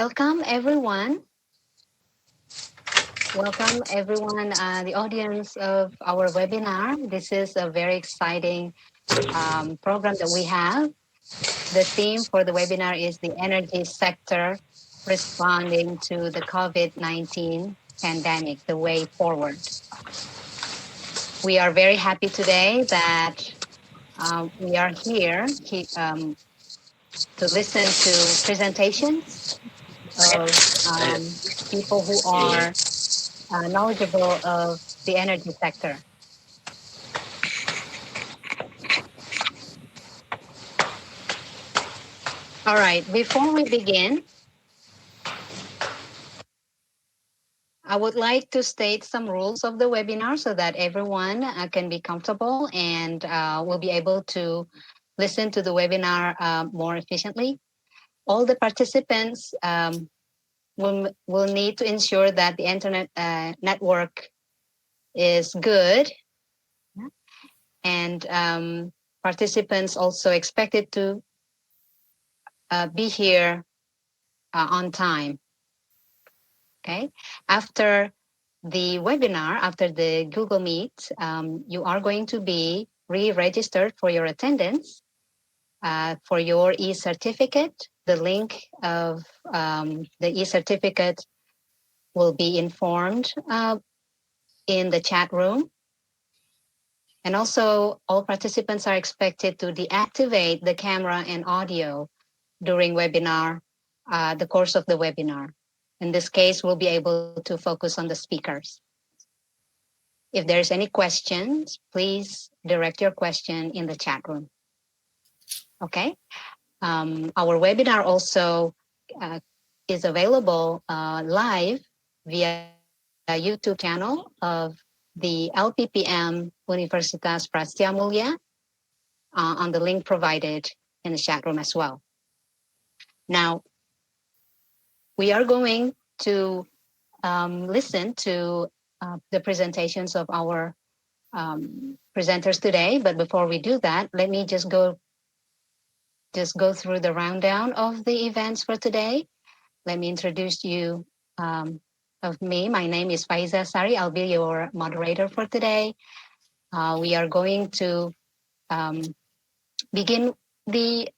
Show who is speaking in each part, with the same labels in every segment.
Speaker 1: Welcome, everyone. Welcome, everyone, the audience of our webinar. This is a very exciting program that we have. The theme for the webinar is the energy sector responding to the COVID-19 pandemic, the way forward. We are very happy today that we are here to listen to presentations of people who are knowledgeable of the energy sector. All right, before we begin, I would like to state some rules of the webinar so that everyone can be comfortable and will be able to listen to the webinar more efficiently. All the participants will need to ensure that the internet network is good, and participants also expected to be here on time. Okay, after the webinar, after the Google Meet, you are going to be re-registered for your attendance for your e-certificate. The link of the e-certificate will be informed in the chat room. And also, all participants are expected to deactivate the camera and audio during webinar, the course of the webinar. In this case, we'll be able to focus on the speakers. If there's any questions, please direct your question in the chat room. Okay. Our webinar also is available live via YouTube channel of the LPPM Universitas Prasetya Mulia on the link provided in the chat room as well. Now, we are going to listen to the presentations of our presenters today. But before we do that, let me just go through the rundown of the events for today. Let me introduce you of me. My name is Faizah Sari. I'll be your moderator for today. We are going to begin the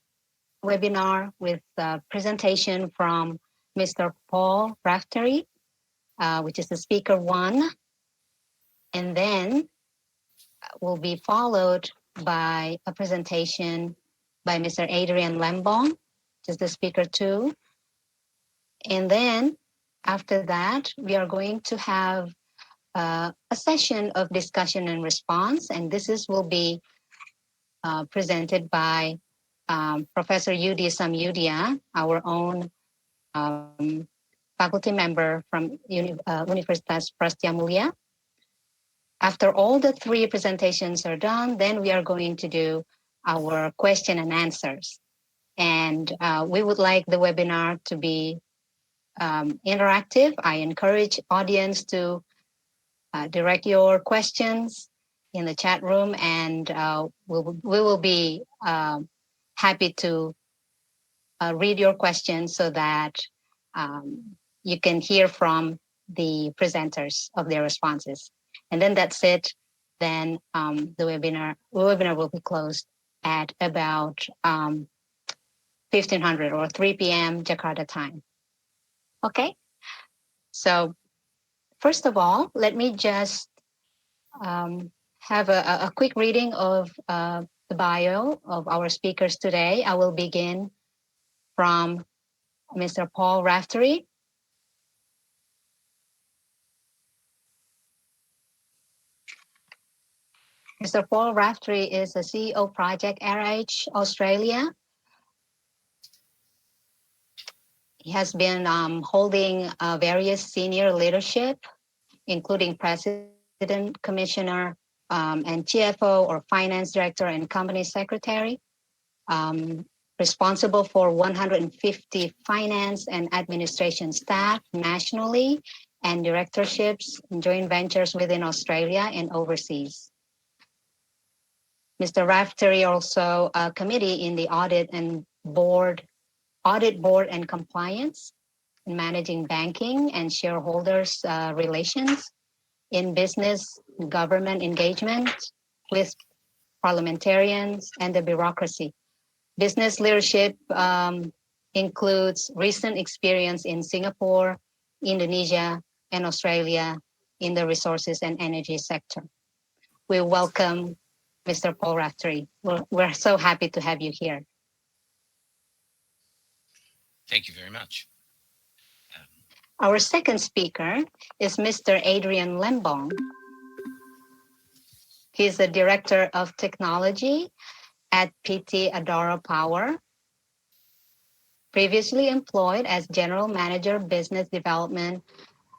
Speaker 1: webinar with a presentation from Mr. Paul Raftery, which is the speaker one. And then will be followed by a presentation by Mr. Adrian Lembong, which is the speaker two. And then after that, we are going to have a session of discussion and response. And will be presented by Professor Yudi Samyudia, our own faculty member from Universitas Prasetya Mulia. After all the three presentations are done, then we are going to do our question and answers. And we would like the webinar to be interactive. I encourage audience to direct your questions in the chat room, and we will be happy to read your questions so that you can hear from the presenters of their responses. And then that's it. Then the webinar will be closed at about 1500 or 3 p.m. Jakarta time. Okay. So first of all, let me just have a quick reading of the bio of our speakers today. I will begin from Mr. Paul Raftery. Mr. Paul Raftery is the CEO of Project RH Australia. He has been holding various senior leadership, including president, commissioner, and CFO or finance director and company secretary, responsible for 150 finance and administration staff nationally, and directorships and joint ventures within Australia and overseas. Mr. Raftery also a committee in the audit board and compliance, in managing banking and shareholders relations, in business government engagement with parliamentarians and the bureaucracy. Business leadership includes recent experience in Singapore, Indonesia, and Australia in the resources and energy sector. We welcome Mr. Paul Raftery. We're so happy to have you here.
Speaker 2: Thank you very much.
Speaker 1: Our second speaker is Mr. Adrian Lembong. He's the Director of Technology at PT Adaro Power, previously employed as General Manager Business Development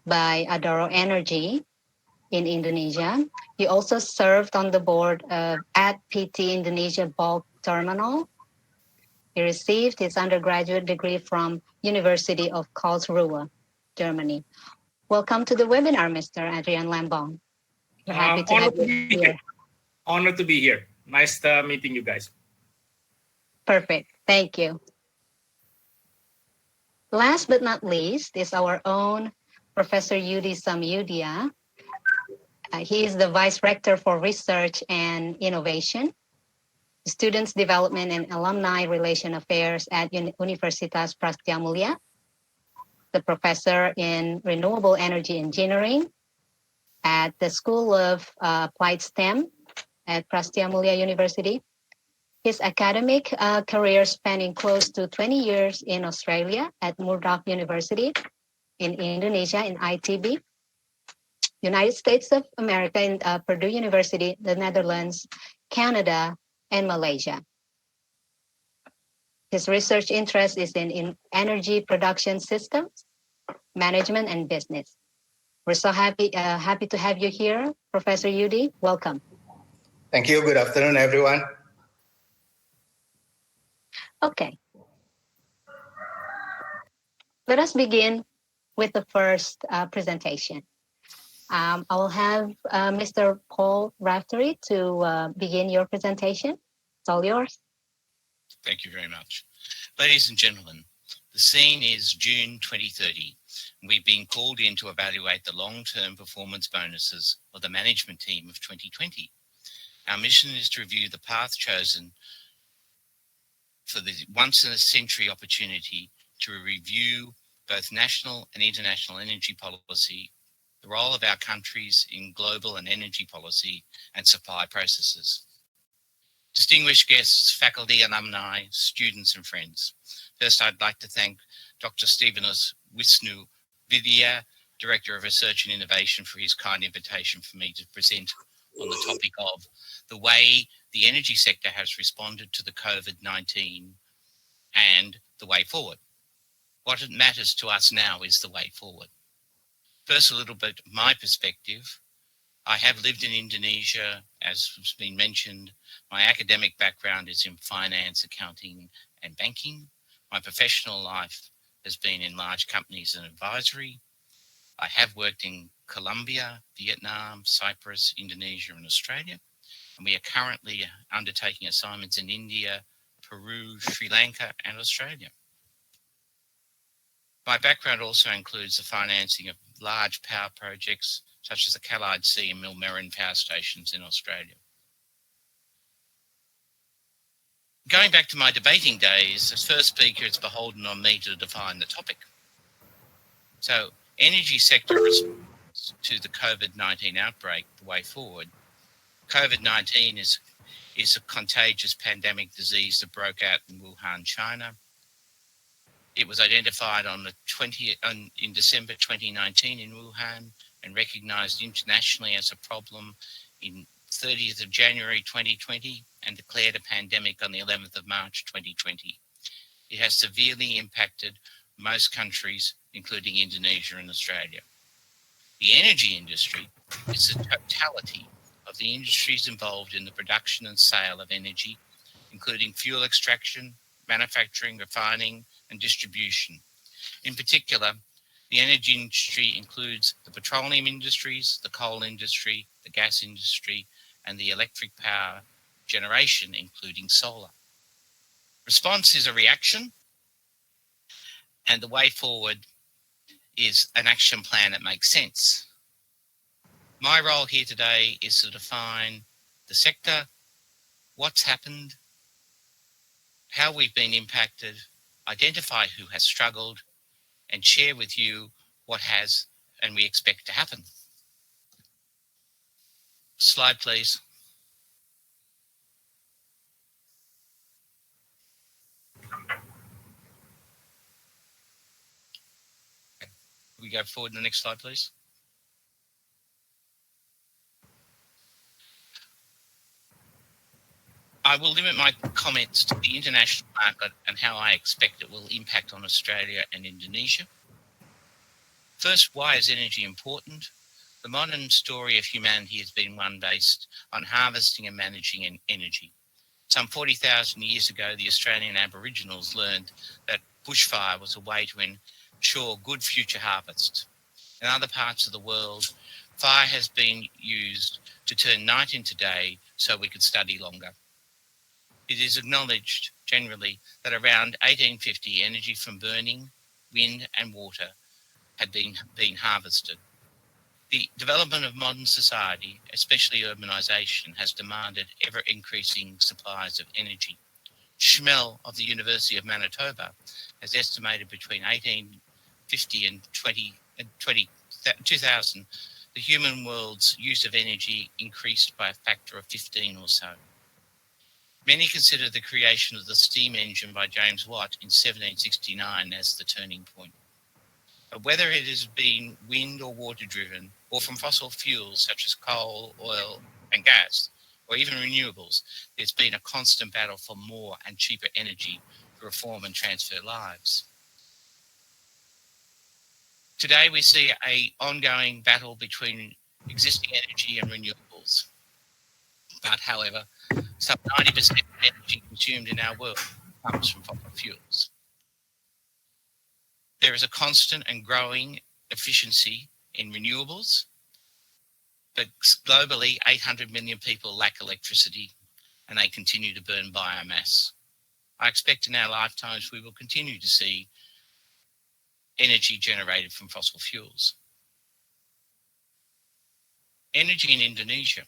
Speaker 1: by Adaro Energy in Indonesia. He also served on the board at PT Indonesia Bulk Terminal. He received his undergraduate degree from University of Karlsruhe, Germany. Welcome to the webinar, Mr. Adrian Lembong. We're happy to have you here.
Speaker 3: Honored to be here. Nice meeting you guys.
Speaker 1: Perfect. Thank you. Last but not least is our own Professor Yudi Samyudia. He is the Vice Rector for Research and Innovation, Students Development and Alumni Relation Affairs at Universitas Prasetya Mulia, the Professor in Renewable Energy Engineering at the School of Applied STEM at Prasetya Mulia University. His academic career spanning close to 20 years in Australia at Murdoch University, in Indonesia in ITB, United States of America in Purdue University, the Netherlands, Canada, and Malaysia. His research interest is in energy production systems, management, and business. We're so happy to have you here, Professor Yudi. Welcome.
Speaker 4: Thank you. Good afternoon, everyone.
Speaker 1: Okay. Let us begin with the first presentation. I will have Mr. Paul Raftery to begin your presentation. It's all yours.
Speaker 2: Thank you very much. Ladies and gentlemen, the scene is June 2030. We've been called in to evaluate the long-term performance bonuses of the management team of 2020. Our mission is to review the path chosen for the once-in-a-century opportunity to review both national and international energy policy, the role of our countries in global and energy policy, and supply processes. Distinguished guests, faculty, alumni, students, and friends. First, I'd like to thank Dr. Stefanos Wisnu Vidya, Director of Research and Innovation, for his kind invitation for me to present on the topic of the way the energy sector has responded to the COVID-19 and the way forward. What matters to us now is the way forward. First, a little bit of my perspective. I have lived in Indonesia, as has been mentioned. My academic background is in finance, accounting, and banking. My professional life has been in large companies and advisory. I have worked in Colombia, Vietnam, Cyprus, Indonesia, and Australia. And we are currently undertaking assignments in India, Peru, Sri Lanka, and Australia. My background also includes the financing of large power projects, such as the Callide Sea and Millmerran power stations in Australia. Going back to my debating days, as first speaker, it's beholden on me to define the topic. So, energy sector response to the COVID-19 outbreak, the way forward. COVID-19 is a contagious pandemic disease that broke out in Wuhan, China. It was identified in December 2019 in Wuhan and recognized internationally as a problem in 30th of January 2020 and declared a pandemic on the 11th of March 2020. It has severely impacted most countries, including Indonesia and Australia. The energy industry is the totality of the industries involved in the production and sale of energy, including fuel extraction, manufacturing, refining, and distribution. In particular, the energy industry includes the petroleum industries, the coal industry, the gas industry, and the electric power generation, including solar. Response is a reaction, and the way forward is an action plan that makes sense. My role here today is to define the sector, what's happened, how we've been impacted, identify who has struggled, and share with you what has and we expect to happen. Slide, please. We go forward to the next slide, please. I will limit my comments to the international market and how I expect it will impact on Australia and Indonesia. First, why is energy important? The modern story of humanity has been one based on harvesting and managing energy. Some 40,000 years ago, the Australian Aboriginals learned that bushfire was a way to ensure good future harvests. In other parts of the world, fire has been used to turn night into day so we could study longer. It is acknowledged generally that around 1850, energy from burning, wind and water had been harvested. The development of modern society, especially urbanisation, has demanded ever-increasing supplies of energy. Schmel of the University of Manitoba has estimated between 1850 and 2000, the human world's use of energy increased by a factor of 15 or so. Many consider the creation of the steam engine by James Watt in 1769 as the turning point. But whether it has been wind or water driven, or from fossil fuels such as coal, oil and gas, or even renewables, there's been a constant battle for more and cheaper energy to reform and transfer lives. Today we see an ongoing battle between existing energy and renewables. But however, some 90% of energy consumed in our world comes from fossil fuels. There is a constant and growing efficiency in renewables, but globally 800 million people lack electricity and they continue to burn biomass. I expect in our lifetimes we will continue to see energy generated from fossil fuels. Energy in Indonesia.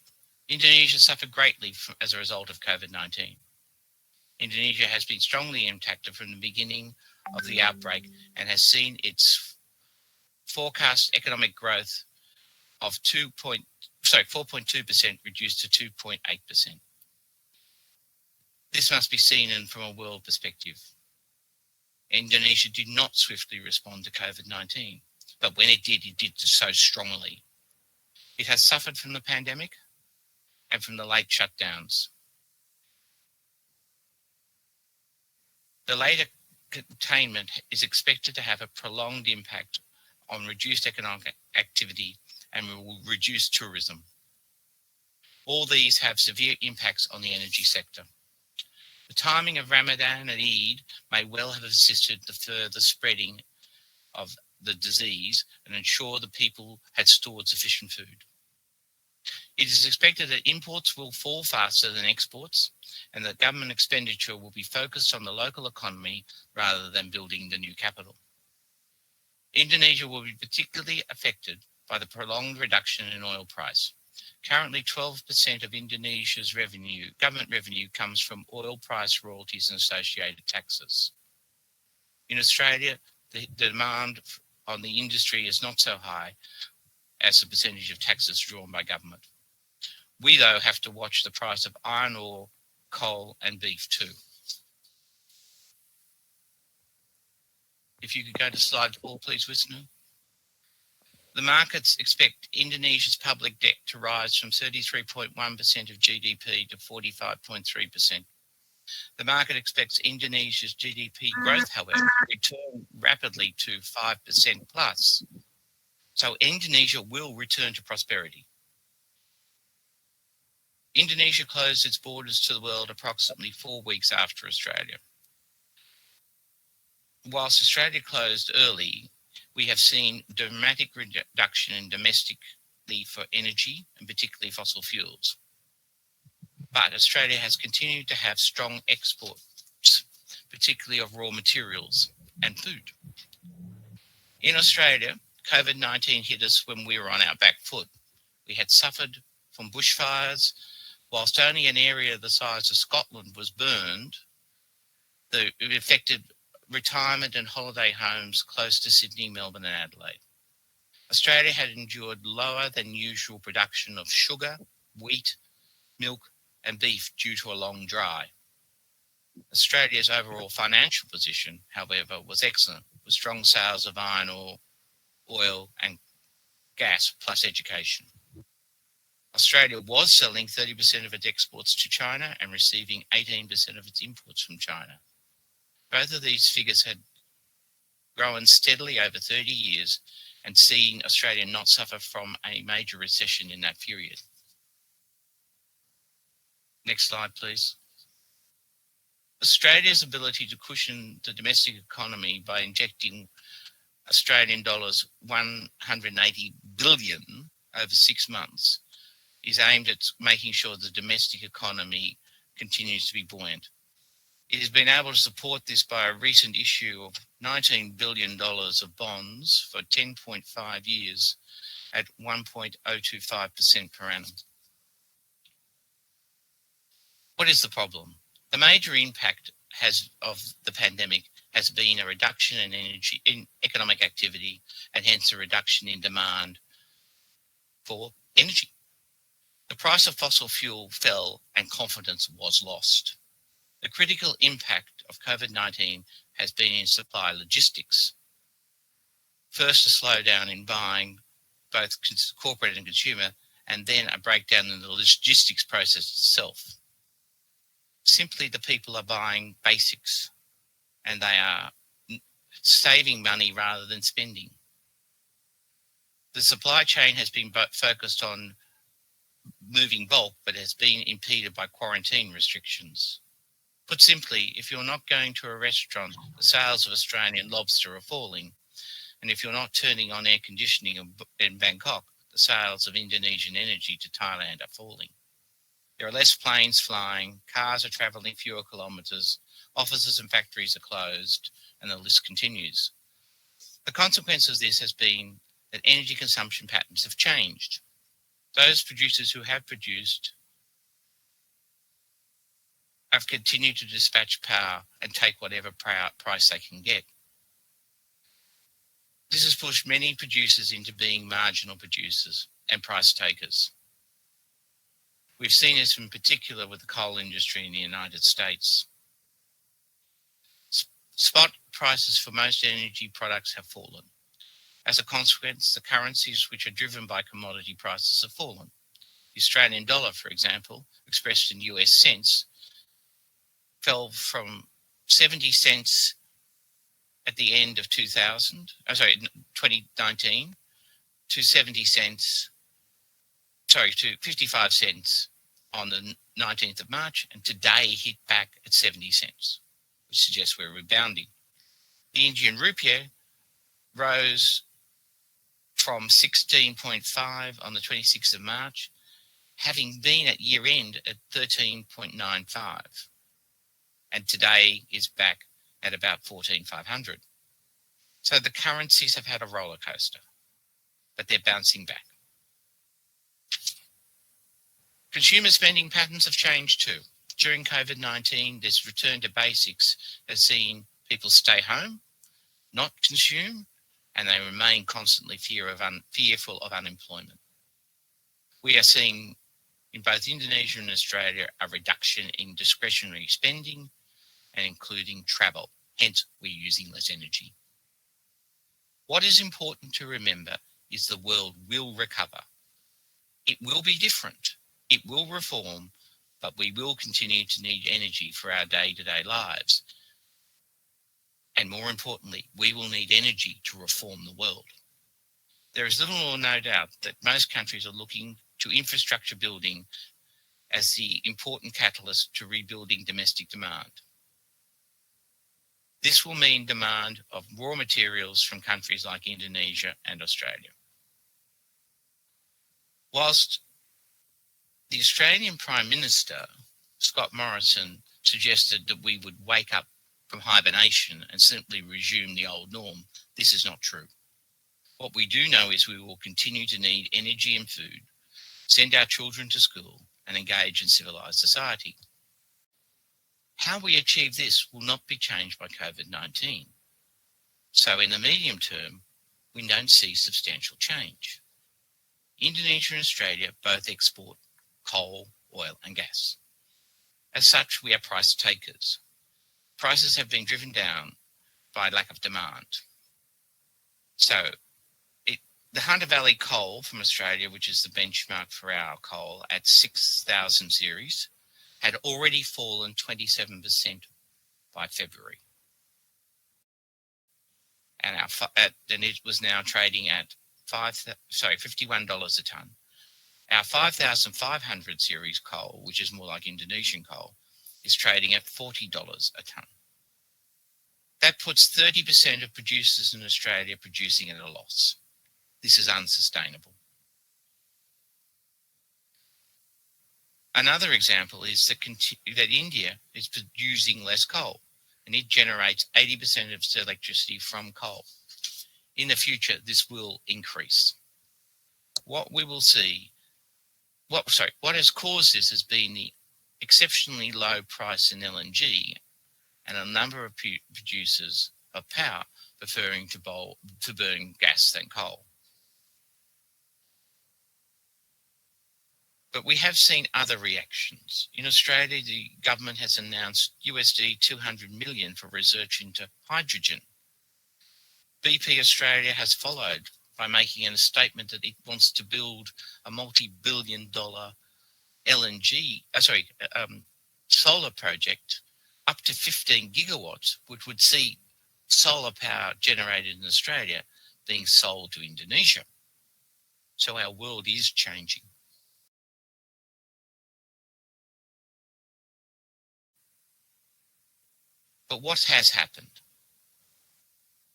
Speaker 2: Indonesia suffered greatly as a result of COVID-19. Indonesia has been strongly impacted from the beginning of the outbreak and has seen its forecast economic growth of 4.2% reduced to 2.8%. This must be seen from a world perspective. Indonesia did not swiftly respond to COVID-19, but when it did so strongly. It has suffered from the pandemic and from the late shutdowns. The later containment is expected to have a prolonged impact on reduced economic activity and will reduce tourism. All these have severe impacts on the energy sector. The timing of Ramadan and Eid may well have assisted the further spreading of the disease and ensure the people had stored sufficient food. It is expected that imports will fall faster than exports and that government expenditure will be focused on the local economy rather than building the new capital. Indonesia will be particularly affected by the prolonged reduction in oil price. Currently, 12% of Indonesia's government revenue comes from oil price royalties and associated taxes. In Australia, the demand on the industry is not so high as the percentage of taxes drawn by government. We, though, have to watch the price of iron ore, coal and beef too. If you could go to slide 4, please, Wisnu. The markets expect Indonesia's public debt to rise from 33.1% of GDP to 45.3%. The market expects Indonesia's GDP growth, however, to return rapidly to 5% plus. So Indonesia will return to prosperity. Indonesia closed its borders to the world approximately 4 weeks after Australia. Whilst Australia closed early, we have seen dramatic reduction in domestically for energy and particularly fossil fuels. But Australia has continued to have strong exports, particularly of raw materials and food. In Australia, COVID-19 hit us when we were on our back foot. We had suffered from bushfires. Whilst only an area the size of Scotland was burned, it affected retirement and holiday homes close to Sydney, Melbourne and Adelaide. Australia had endured lower than usual production of sugar, wheat, milk and beef due to a long dry. Australia's overall financial position, however, was excellent, with strong sales of iron ore, oil and gas plus education. Australia was selling 30% of its exports to China and receiving 18% of its imports from China. Both of these figures had grown steadily over 30 years and seen Australia not suffer from a major recession in that period. Next slide, please. Australia's ability to cushion the domestic economy by injecting Australian dollars 180 billion over 6 months is aimed at making sure the domestic economy continues to be buoyant. It has been able to support this by a recent issue of $19 billion of bonds for 10.5 years at 1.025% per annum. What is the problem? The major impact of the pandemic has been a reduction in economic activity and hence a reduction in demand for energy. The price of fossil fuel fell and confidence was lost. The critical impact of COVID-19 has been in supply logistics. First, a slowdown in buying, both corporate and consumer, and then a breakdown in the logistics process itself. Simply, the people are buying basics and they are saving money rather than spending. The supply chain has been focused on moving bulk, but has been impeded by quarantine restrictions. Put simply, if you're not going to a restaurant, the sales of Australian lobster are falling. And if you're not turning on air conditioning in Bangkok, the sales of Indonesian energy to Thailand are falling. There are less planes flying, cars are travelling fewer kilometres, offices and factories are closed, and the list continues. The consequence of this has been that energy consumption patterns have changed. Those producers who have produced have continued to dispatch power and take whatever price they can get. This has pushed many producers into being marginal producers and price takers. We've seen this in particular with the coal industry in the United States. Spot prices for most energy products have fallen. As a consequence, the currencies which are driven by commodity prices have fallen. The Australian dollar, for example, expressed in US cents, fell from 70 cents at the end of 2019 to 55 cents on the 19th of March, and today hit back at 70 cents, which suggests we're rebounding. The Indian rupee rose from 16.5 on the 26th of March, having been at year end at 13.95, and today is back at about 14,500. So the currencies have had a roller coaster, but they're bouncing back. Consumer spending patterns have changed too. During COVID-19, this return to basics has seen people stay home, not consume, and they remain constantly fearful of unemployment. We are seeing in both Indonesia and Australia a reduction in discretionary spending and including travel. Hence, we're using less energy. What is important to remember is the world will recover. It will be different. It will reform, but we will continue to need energy for our day-to-day lives. And more importantly, we will need energy to reform the world. There is little or no doubt that most countries are looking to infrastructure building as the important catalyst to rebuilding domestic demand. This will mean demand of raw materials from countries like Indonesia and Australia. Whilst the Australian Prime Minister, Scott Morrison, suggested that we would wake up from hibernation and simply resume the old norm, this is not true. What we do know is we will continue to need energy and food, send our children to school, and engage in civilized society. How we achieve this will not be changed by COVID-19. So in the medium term, we don't see substantial change. Indonesia and Australia both export coal, oil and gas. As such, we are price takers. Prices have been driven down by lack of demand. So the Hunter Valley coal from Australia, which is the benchmark for our coal at 6,000 series, had already fallen 27% by February. And it was now trading at $51 a tonne. Our 5,500 series coal, which is more like Indonesian coal, is trading at $40 a tonne. That puts 30% of producers in Australia producing at a loss. This is unsustainable. Another example is that India is producing less coal, and it generates 80% of its electricity from coal. In the future, this will increase. What has caused this has been the exceptionally low price in LNG and a number of producers of power preferring to burn gas than coal. But we have seen other reactions. In Australia, the government has announced $200 million for research into hydrogen. BP Australia has followed by making a statement that it wants to build a multi-billion-dollar solar project up to 15 gigawatts, which would see solar power generated in Australia being sold to Indonesia. So our world is changing. But what has happened?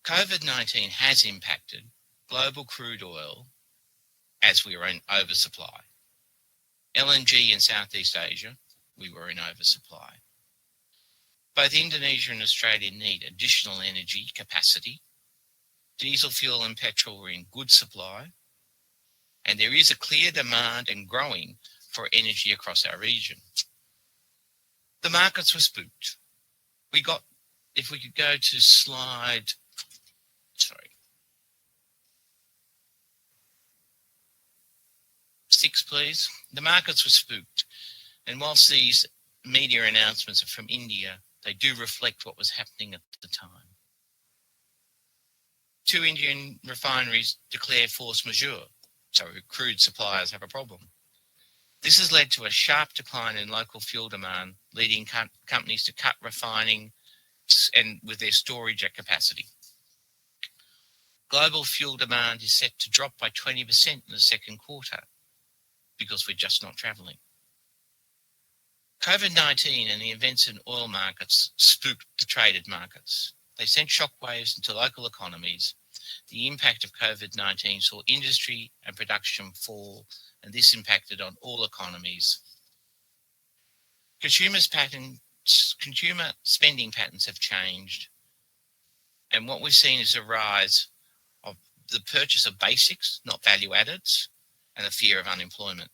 Speaker 2: COVID-19 has impacted global crude oil as we were in oversupply. LNG in Southeast Asia, we were in oversupply. Both Indonesia and Australia need additional energy capacity. Diesel fuel and petrol were in good supply. And there is a clear demand and growing for energy across our region. The markets were spooked. If we could go to slide 6, please. The markets were spooked. And whilst these media announcements are from India, they do reflect what was happening at the time. 2 Indian refineries declare force majeure, so crude suppliers have a problem. This has led to a sharp decline in local fuel demand, leading companies to cut refining and with their storage at capacity. Global fuel demand is set to drop by 20% in the second quarter because we're just not travelling. COVID-19 and the events in oil markets spooked the traded markets. They sent shockwaves into local economies. The impact of COVID-19 saw industry and production fall, and this impacted on all economies. Consumer spending patterns have changed, and what we've seen is a rise of the purchase of basics, not value addeds, and the fear of unemployment.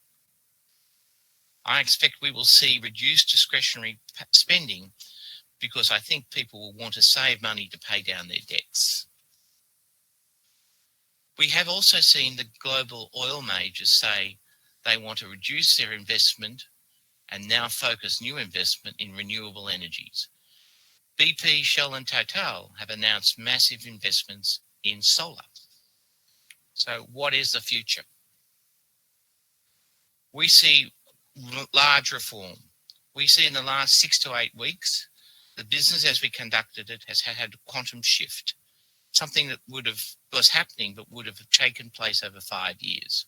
Speaker 2: I expect we will see reduced discretionary spending because I think people will want to save money to pay down their debts. We have also seen the global oil majors say they want to reduce their investment and now focus new investment in renewable energies. BP, Shell and Total have announced massive investments in solar. So what is the future? We see large reform. We see in the last 6 to 8 weeks, the business as we conducted it has had a quantum shift, something that was happening but would have taken place over 5 years.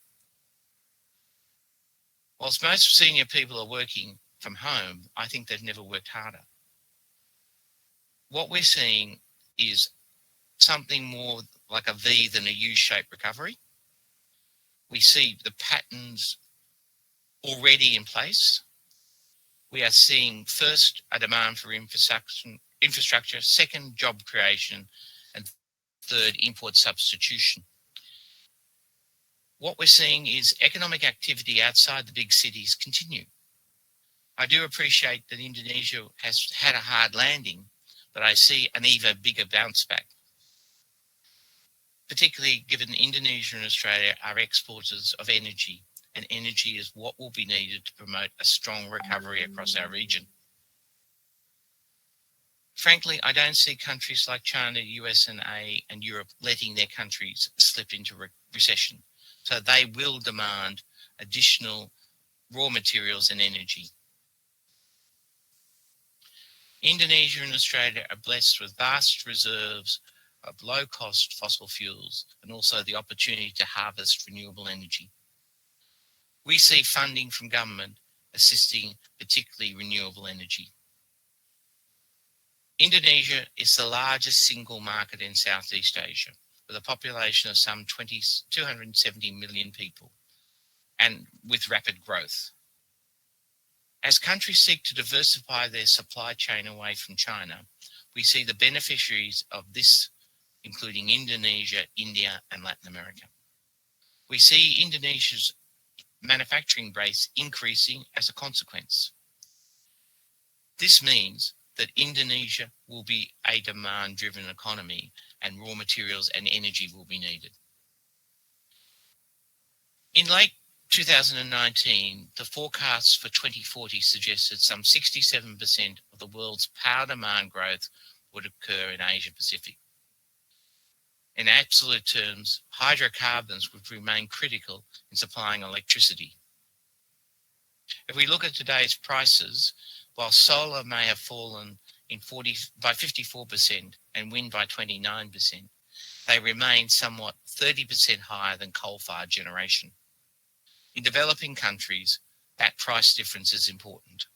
Speaker 2: Whilst most senior people are working from home, I think they've never worked harder. What we're seeing is something more like a V than a U-shaped recovery. We see the patterns already in place. We are seeing first a demand for infrastructure, second job creation, and third import substitution. What we're seeing is economic activity outside the big cities continue. I do appreciate that Indonesia has had a hard landing, but I see an even bigger bounce back, particularly given Indonesia and Australia are exporters of energy, and energy is what will be needed to promote a strong recovery across our region. Frankly, I don't see countries like China, USA, and Europe letting their countries slip into recession. So they will demand additional raw materials and energy. Indonesia and Australia are blessed with vast reserves of low-cost fossil fuels and also the opportunity to harvest renewable energy. We see funding from government assisting particularly renewable energy. Indonesia is the largest single market in Southeast Asia, with a population of some 270 million people, and with rapid growth. As countries seek to diversify their supply chain away from China, we see the beneficiaries of this, including Indonesia, India, and Latin America. We see Indonesia's manufacturing base increasing as a consequence. This means that Indonesia will be a demand-driven economy and raw materials and energy will be needed. In late 2019, the forecasts for 2040 suggested some 67% of the world's power demand growth would occur in Asia Pacific. In absolute terms, hydrocarbons would remain critical in supplying electricity. If we look at today's prices, while solar may have fallen by 54% and wind by 29%, they remain somewhat 30% higher than coal-fired generation. In developing countries, that price difference is important.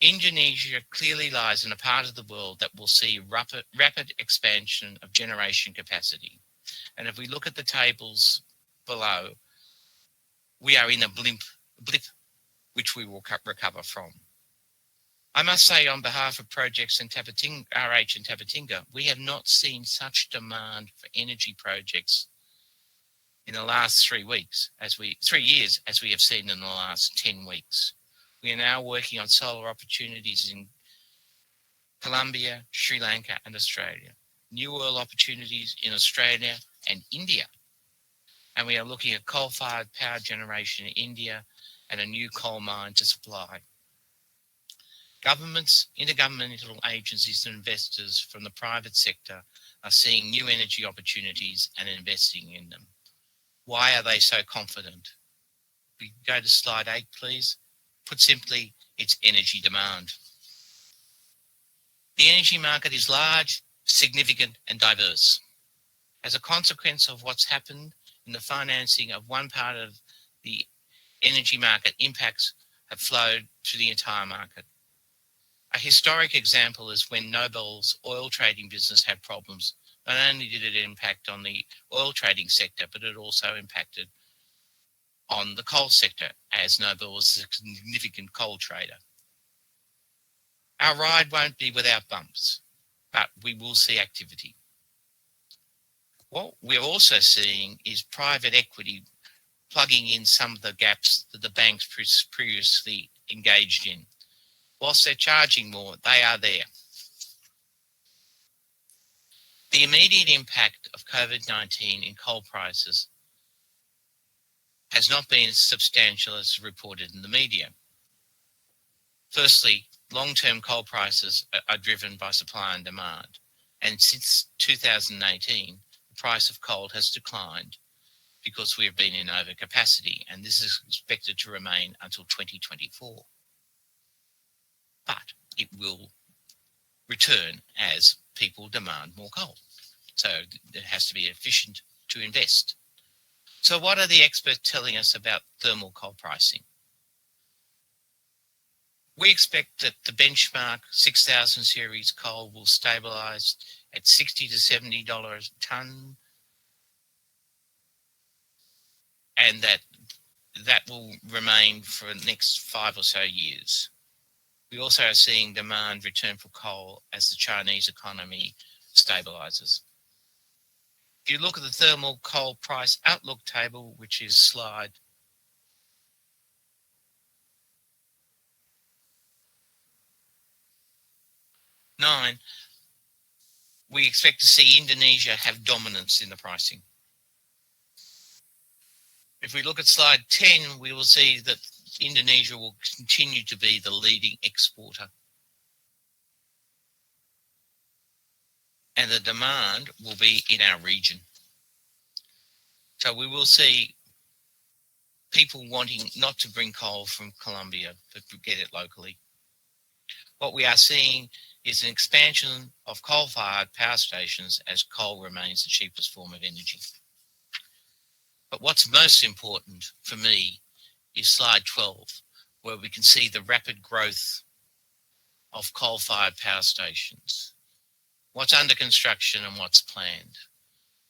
Speaker 2: Indonesia clearly lies in a part of the world that will see rapid expansion of generation capacity. And if we look at the tables below, we are in a blip which we will recover from. I must say, on behalf of projects in RH and Tabatinga, we have not seen such demand for energy projects in the last 3 years, as we have seen in the last 10 weeks. We are now working on solar opportunities in Colombia, Sri Lanka, and Australia, new oil opportunities in Australia and India. And we are looking at coal-fired power generation in India and a new coal mine to supply. Governments, intergovernmental agencies and investors from the private sector are seeing new energy opportunities and investing in them. Why are they so confident? We go to slide 8, please. Put simply, it's energy demand. The energy market is large, significant, and diverse. As a consequence of what's happened in the financing of one part of the energy market, impacts have flowed to the entire market. A historic example is when Nobel's oil trading business had problems. Not only did it impact on the oil trading sector, but it also impacted on the coal sector, as Nobel was a significant coal trader. Our ride won't be without bumps, but we will see activity. What we're also seeing is private equity plugging in some of the gaps that the banks previously engaged in. Whilst they're charging more, they are there. The immediate impact of COVID-19 in coal prices has not been as substantial as reported in the media. Firstly, long-term coal prices are driven by supply and demand. And since 2018, the price of coal has declined because we have been in overcapacity, and this is expected to remain until 2024. But it will return as people demand more coal. So it has to be efficient to invest. So what are the experts telling us about thermal coal pricing? We expect that the benchmark 6000 series coal will stabilise at $60 to $70 a tonne, and that will remain for the next 5 or so years. We also are seeing demand return for coal as the Chinese economy stabilises. If you look at the thermal coal price outlook table, which is slide 9, we expect to see Indonesia have dominance in the pricing. If we look at slide 10, we will see that Indonesia will continue to be the leading exporter. And the demand will be in our region. So we will see people wanting not to bring coal from Colombia, but to get it locally. What we are seeing is an expansion of coal-fired power stations as coal remains the cheapest form of energy. But what's most important for me is slide 12, where we can see the rapid growth of coal-fired power stations, what's under construction and what's planned.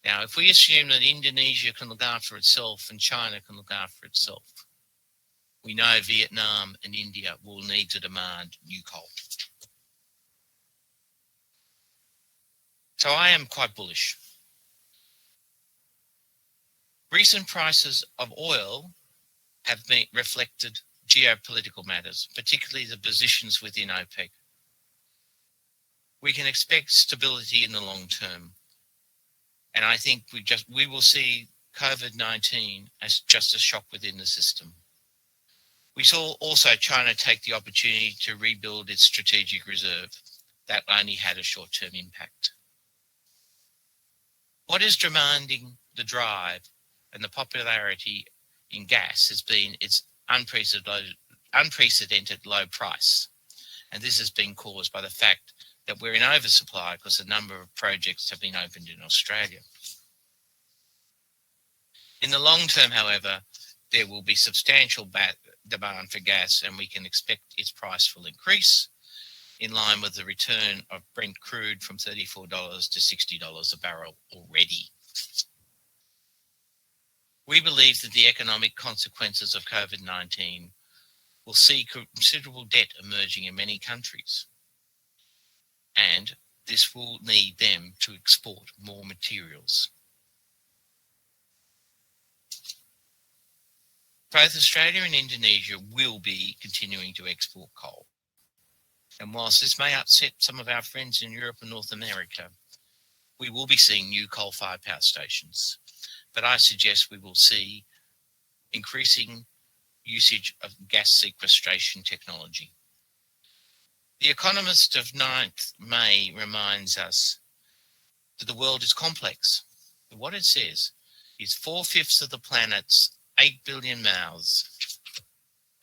Speaker 2: Now, if we assume that Indonesia can look after itself and China can look after itself, we know Vietnam and India will need to demand new coal. So I am quite bullish. Recent prices of oil have been reflected geopolitical matters, particularly the positions within OPEC. We can expect stability in the long term. And I think we will see COVID-19 as just a shock within the system. We saw also China take the opportunity to rebuild its strategic reserve. That only had a short-term impact. What is demanding the drive and the popularity in gas has been its unprecedented low price. And this has been caused by the fact that we're in oversupply because a number of projects have been opened in Australia. In the long term, however, there will be substantial demand for gas, and we can expect its price will increase in line with the return of Brent crude from $34 to $60 a barrel already. We believe that the economic consequences of COVID-19 will see considerable debt emerging in many countries, and this will need them to export more materials. Both Australia and Indonesia will be continuing to export coal. And whilst this may upset some of our friends in Europe and North America, we will be seeing new coal-fired power stations. But I suggest we will see increasing usage of gas sequestration technology. The Economist of 9th May reminds us that the world is complex. What it says is 4/5 of the planet's 8 billion mouths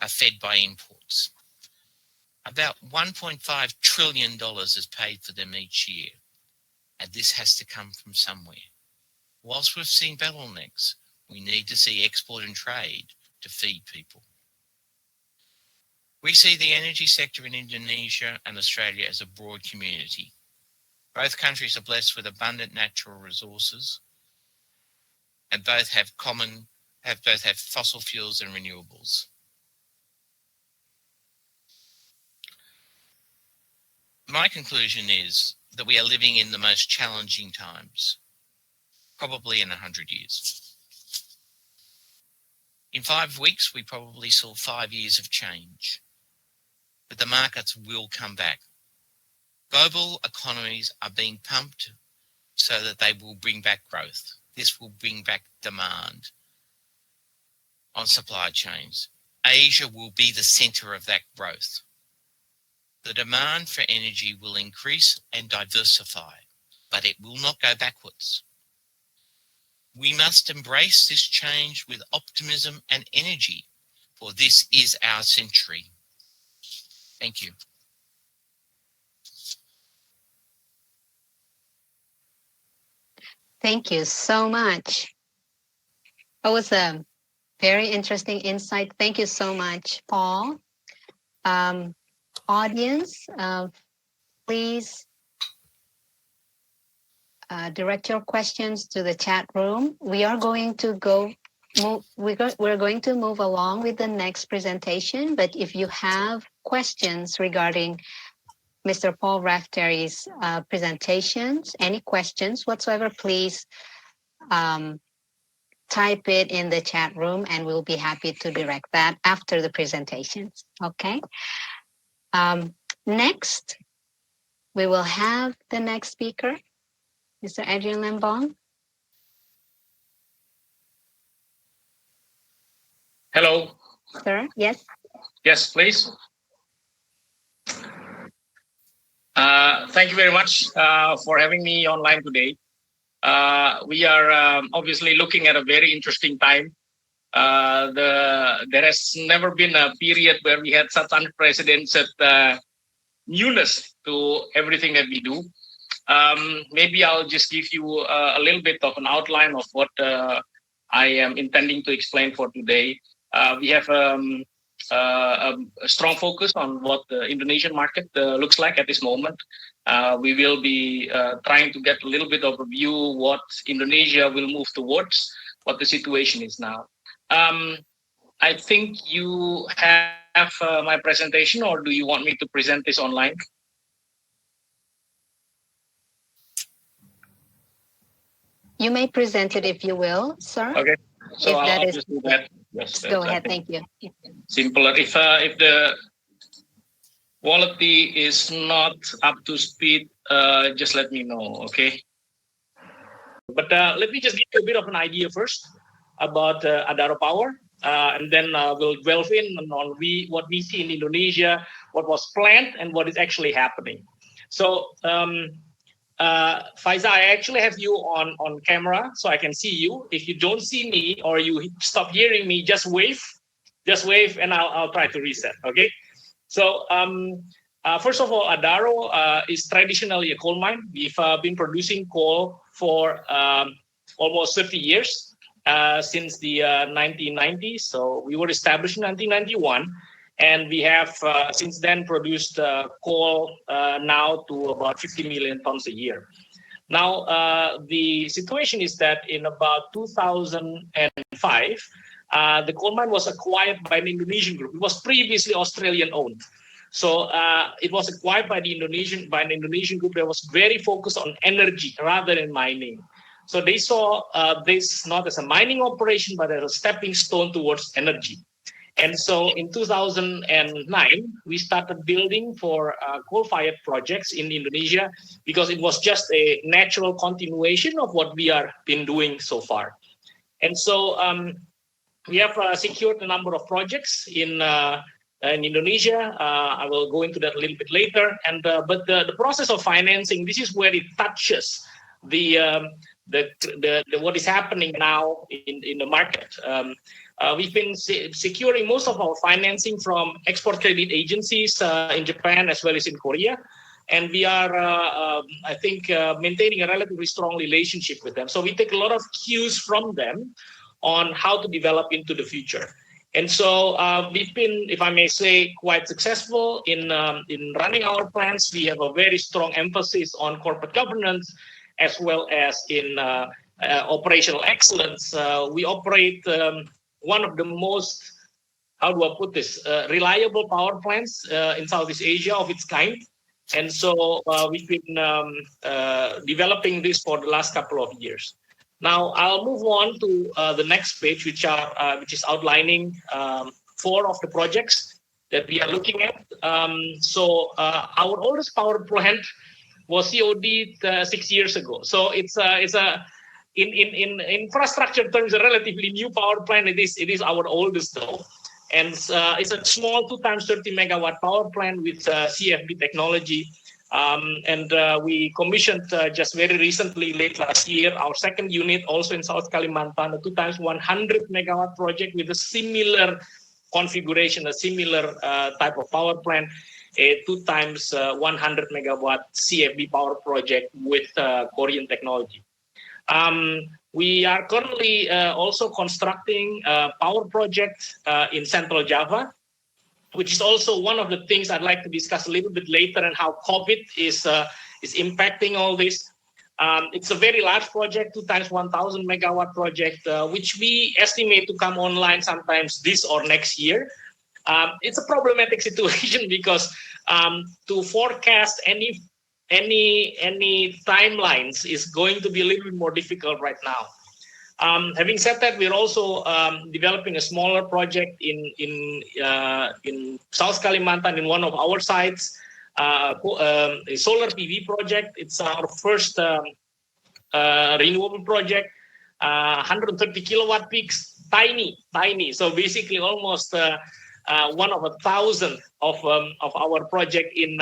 Speaker 2: are fed by imports. About $1.5 trillion is paid for them each year, and this has to come from somewhere. Whilst we've seen bottlenecks, we need to see export and trade to feed people. We see the energy sector in Indonesia and Australia as a broad community. Both countries are blessed with abundant natural resources, and both have fossil fuels and renewables. My conclusion is that we are living in the most challenging times, probably in 100 years. In 5 weeks, we probably saw 5 years of change, but the markets will come back. Global economies are being pumped so that they will bring back growth. This will bring back demand on supply chains. Asia will be the center of that growth. The demand for energy will increase and diversify, but it will not go backwards. We must embrace this change with optimism and energy, for this is our century. Thank you.
Speaker 1: Thank you so much. That was a very interesting insight. Thank you so much, Paul. Audience, please direct your questions to the chat room. We are going to we're going to move along with the next presentation, but if you have questions regarding Mr. Paul Raftery's presentations, any questions whatsoever, please type it in the chat room and we'll be happy to direct that after the presentations. Okay. Next, we will have the next speaker, Mr. Adrian Lembong.
Speaker 3: Hello.
Speaker 1: Sir, yes.
Speaker 3: Yes, please. Thank you very much for having me online today. We are obviously looking at a very interesting time. There has never been a period where we had such unprecedented newness to everything that we do. Maybe I'll just give you a little bit of an outline of what I am intending to explain for today. We have a strong focus on what the Indonesian market looks like at this moment. We will be trying to get a little bit of a view what Indonesia will move towards, what the situation is now. I think you have my presentation, or do you want me to present this online?
Speaker 1: You may present it if you will, sir.
Speaker 3: Okay, so I'll
Speaker 1: is,
Speaker 3: just do that. Yes,
Speaker 1: go ahead, thank you.
Speaker 3: Simpler. If the quality is not up to speed, just let me know, okay? But let me just give you a bit of an idea first about Adaro Power, and then we'll delve in on what we see in Indonesia, what was planned, and what is actually happening. So, Faizah, I actually have you on camera, so I can see you. If you don't see me or you stop hearing me, just wave, and I'll try to reset. Okay. So first of all, Adaro is traditionally a coal mine. We've been producing coal for almost 30 years since the 1990s. So we were established in 1991. And we have since then produced coal now to about 50 million tons a year. Now, the situation is that in about 2005, the coal mine was acquired by an Indonesian group. It was previously Australian owned. So it was acquired by an Indonesian group that was very focused on energy rather than mining. So they saw this not as a mining operation, but as a stepping stone towards energy. And so in 2009, we started building for coal-fired projects in Indonesia because it was just a natural continuation of what we have been doing so far. And so we have secured a number of projects in Indonesia. I will go into that a little bit later. And but the process of financing, this is where it touches what is happening now in the market. We've been securing most of our financing from export credit agencies in Japan as well as in Korea. And we are, I think, maintaining a relatively strong relationship with them. So we take a lot of cues from them on how to develop into the future. And so we've been, if I may say, quite successful in running our plans. We have a very strong emphasis on corporate governance as well as in operational excellence. We operate one of the most, how do I put this, reliable power plants in Southeast Asia of its kind. And so we've been developing this for the last couple of years. Now I'll move on to the next page, which is outlining 4 of the projects that we are looking at. So our oldest power plant was COD 6 years ago. So it's a in infrastructure terms, a relatively new power plant. It is our oldest though, and it's a small 2 times 30 megawatt power plant with CFD technology. And we commissioned just very recently, late last year, our second unit also in South Kalimantan, a 2 times 100 megawatt project with a similar configuration, a similar type of power plant, a 2 times 100 megawatt CFD power project with Korean technology. We are currently also constructing a power project in Central Java, which is also one of the things I'd like to discuss a little bit later, and how COVID is impacting all this. It's a very large project, 2 times 1,000 megawatt project, which we estimate to come online sometimes this or next year. It's a problematic situation because to forecast any timelines is going to be a little bit more difficult right now. Having said that, we're also developing a smaller project in South Kalimantan in one of our sites, a solar PV project. It's our first renewable project, 130 kilowatt peaks, tiny. So basically, almost 1/1,000 of our project in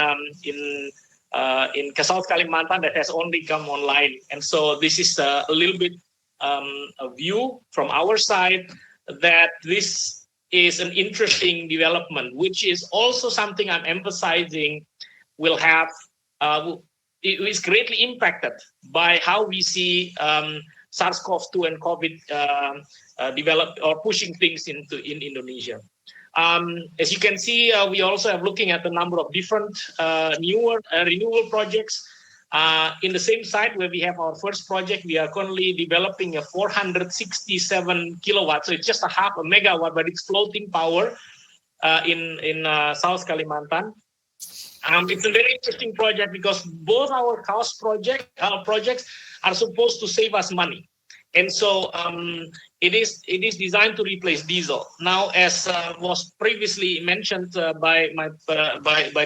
Speaker 3: South Kalimantan that has only come online. And so this is a little bit a view from our side that this is an interesting development, which is also something I'm emphasizing will have it is greatly impacted by how we see SARS-CoV-2 and COVID develop or pushing things in Indonesia. As you can see, we also are looking at a number of different newer renewable projects. In the same site where we have our first project, we are currently developing a 467 kilowatts. So it's just a half a megawatt, but it's floating power in South Kalimantan. It's a very interesting project because both our projects are supposed to save us money. And so it is designed to replace diesel. Now, as was previously mentioned by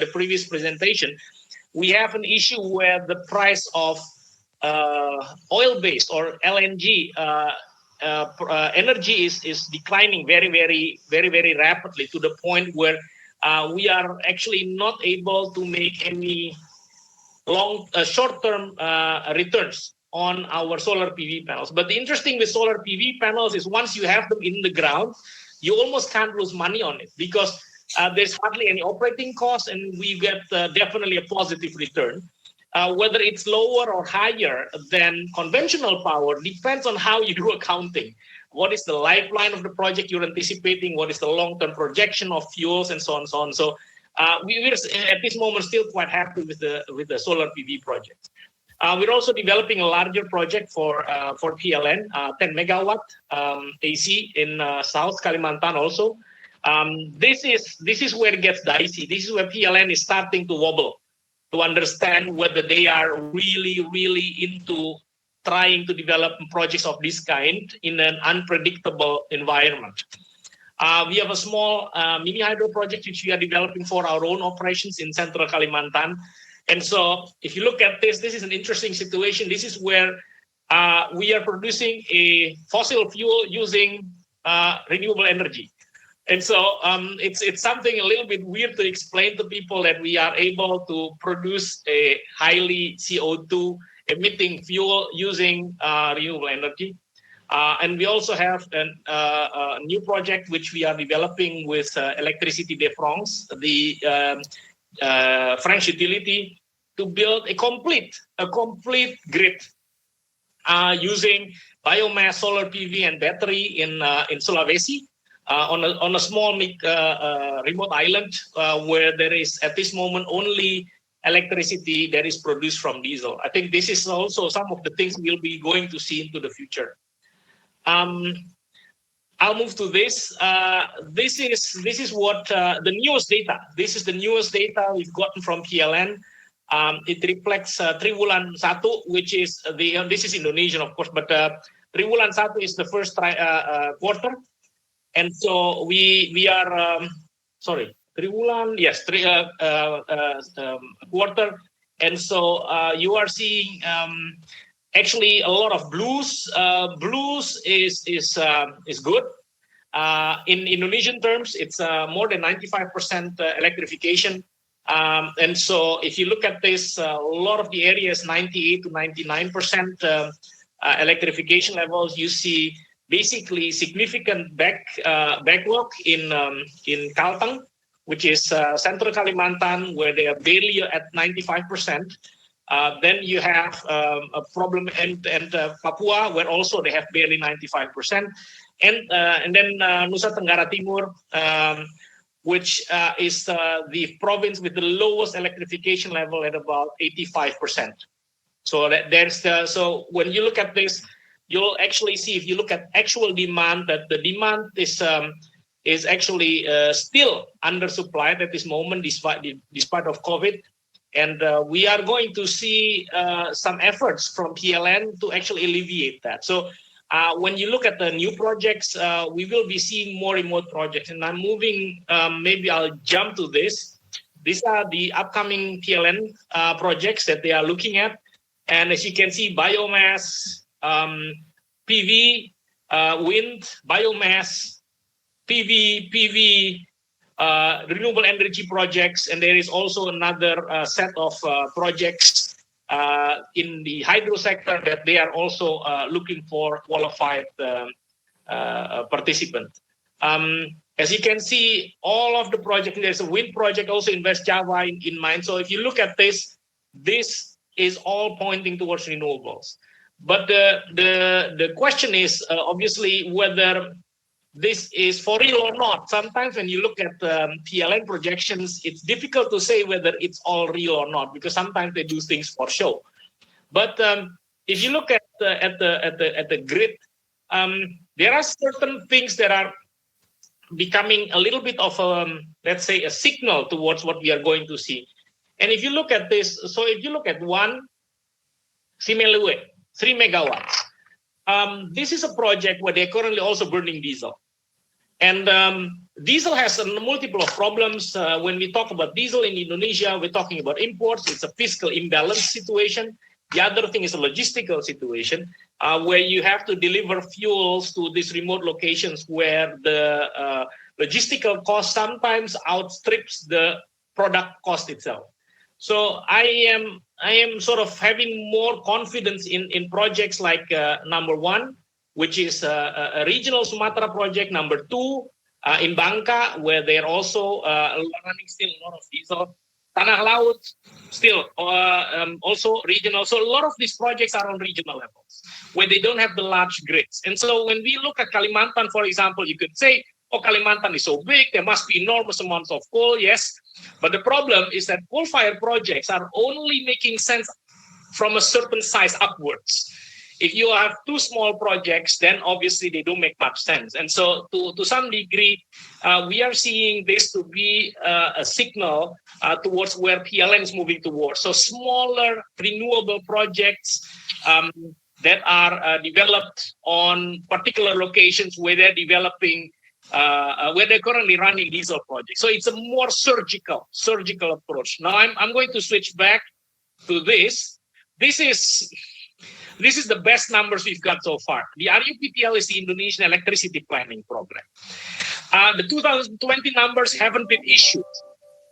Speaker 3: the previous presentation, we have an issue where the price of oil-based or LNG energy is declining very rapidly to the point where we are actually not able to make any short-term returns on our solar PV panels. But the interesting with solar PV panels is once you have them in the ground, you almost can't lose money on it because there's hardly any operating costs and we get definitely a positive return. Whether it's lower or higher than conventional power depends on how you do accounting. What is the lifeline of the project you're anticipating? What is the long-term projection of fuels and so on and so on? So we're at this moment still quite happy with the solar PV project. We're also developing a larger project for PLN, 10 megawatt AC in South Kalimantan also. This is where it gets dicey. This is where PLN is starting to wobble to understand whether they are really into trying to develop projects of this kind in an unpredictable environment. We have a small mini hydro project which we are developing for our own operations in Central Kalimantan. And so if you look at this is an interesting situation. This is where we are producing a fossil fuel using renewable energy. And so it's something a little bit weird to explain to people that we are able to produce a highly CO2 emitting fuel using renewable energy. And we also have a new project which we are developing with Electricité de France, the French utility, to build a complete grid using biomass, solar PV, and battery in Sulawesi. On a small remote island where there is at this moment only electricity that is produced from diesel. I think this is also some of the things we'll be going to see into the future. I'll move to this. This is what the newest data. This is the newest data we've gotten from PLN. It reflects Triwulan 1, which is this is Indonesian, of course, but Triwulan 1 is the first quarter. And so we are, Triwulan, yes, quarter. And so you are seeing actually a lot of blues. Blues is good. In Indonesian terms, it's more than 95% electrification. And so if you look at this, a lot of the areas, 98 to 99% electrification levels, you see basically significant backlog in Kalteng, which is Central Kalimantan, where they are barely at 95%. Then you have a problem in Papua, where also they have barely 95%. And then Nusa Tenggara Timur, which is the province with the lowest electrification level at about 85%. So so when you look at this, you'll actually see, if you look at actual demand, that the demand is actually still undersupplied at this moment, despite of COVID. And we are going to see some efforts from PLN to actually alleviate that. So When you look at the new projects, we will be seeing more remote projects. And I'm moving, maybe I'll jump to this. These are the upcoming PLN projects that they are looking at. And as you can see, biomass, PV, wind, biomass, PV, renewable energy projects. And there is also another set of projects in the hydro sector that they are also looking for qualified participants. As you can see, all of the projects, there's a wind project also in West Java in mind. So if you look at this, this is all pointing towards renewables. But the question is obviously whether this is for real or not. Sometimes when you look at PLN projections, it's difficult to say whether it's all real or not, because sometimes they do things for show. But if you look at the grid, there are certain things that are becoming a little bit of let's say a signal towards what we are going to see. And if you look at this, so if you look at one Simelue, 3 megawatts, this is a project where they're currently also burning diesel. And diesel has a multiple of problems. When we talk about diesel in Indonesia, we're talking about imports. It's a fiscal imbalance situation. The other thing is a logistical situation where you have to deliver fuels to these remote locations where the logistical cost sometimes outstrips the product cost itself. So I am sort of having more confidence in projects like number one, which is a regional Sumatra project. Number two, in Bangka, where they're also running still a lot of diesel. Tanah Laut, still also regional. So a lot of these projects are on regional levels, where they don't have the large grids. And so when we look at Kalimantan, for example, you could say, oh, Kalimantan is so big, there must be enormous amounts of coal, yes. But the problem is that coal-fired projects are only making sense from a certain size upwards. If you have two small projects, then obviously they don't make much sense. And so to some degree, we are seeing this to be a signal towards where PLN is moving towards. So smaller renewable projects that are developed on particular locations where they're developing, where they're currently running diesel projects. So it's a more surgical approach. Now I'm going to switch back to this. This is the best numbers we've got so far. The RUPPL is the Indonesian Electricity Planning Program. The 2020 numbers haven't been issued,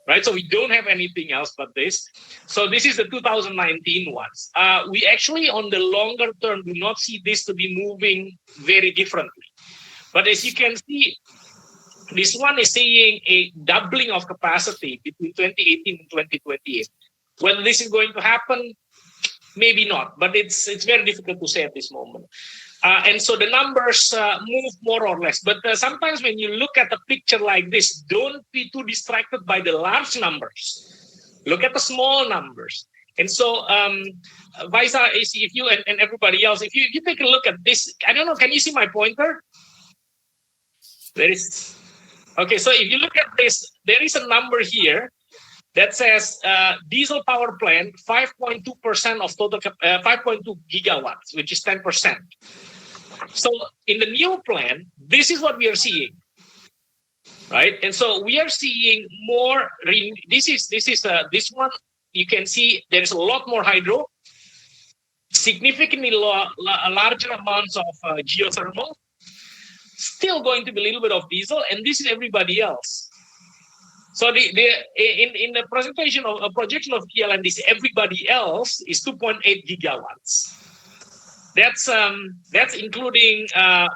Speaker 3: right? So we don't have anything else but this. So this is the 2019 ones. We actually, on the longer term, do not see this to be moving very differently. But as you can see, this one is saying a doubling of capacity between 2018 and 2028. Whether this is going to happen, maybe not, but it's very difficult to say at this moment. And so the numbers move more or less. But sometimes when you look at a picture like this, don't be too distracted by the large numbers. Look at the small numbers. And so, Faizah, if you and everybody else, if you take a look at this, I don't know, can you see my pointer? There is. Okay, so if you look at this, there is a number here that says diesel power plant, 5.2% of total, 5.2 gigawatts, which is 10%. So in the new plan, this is what we are seeing, right? And so we are seeing more. This one you can see there is a lot more hydro, significantly larger amounts of geothermal, still going to be a little bit of diesel, and this is everybody else. So in the presentation of a projection of PLN, this everybody else is 2.8 gigawatts. That's including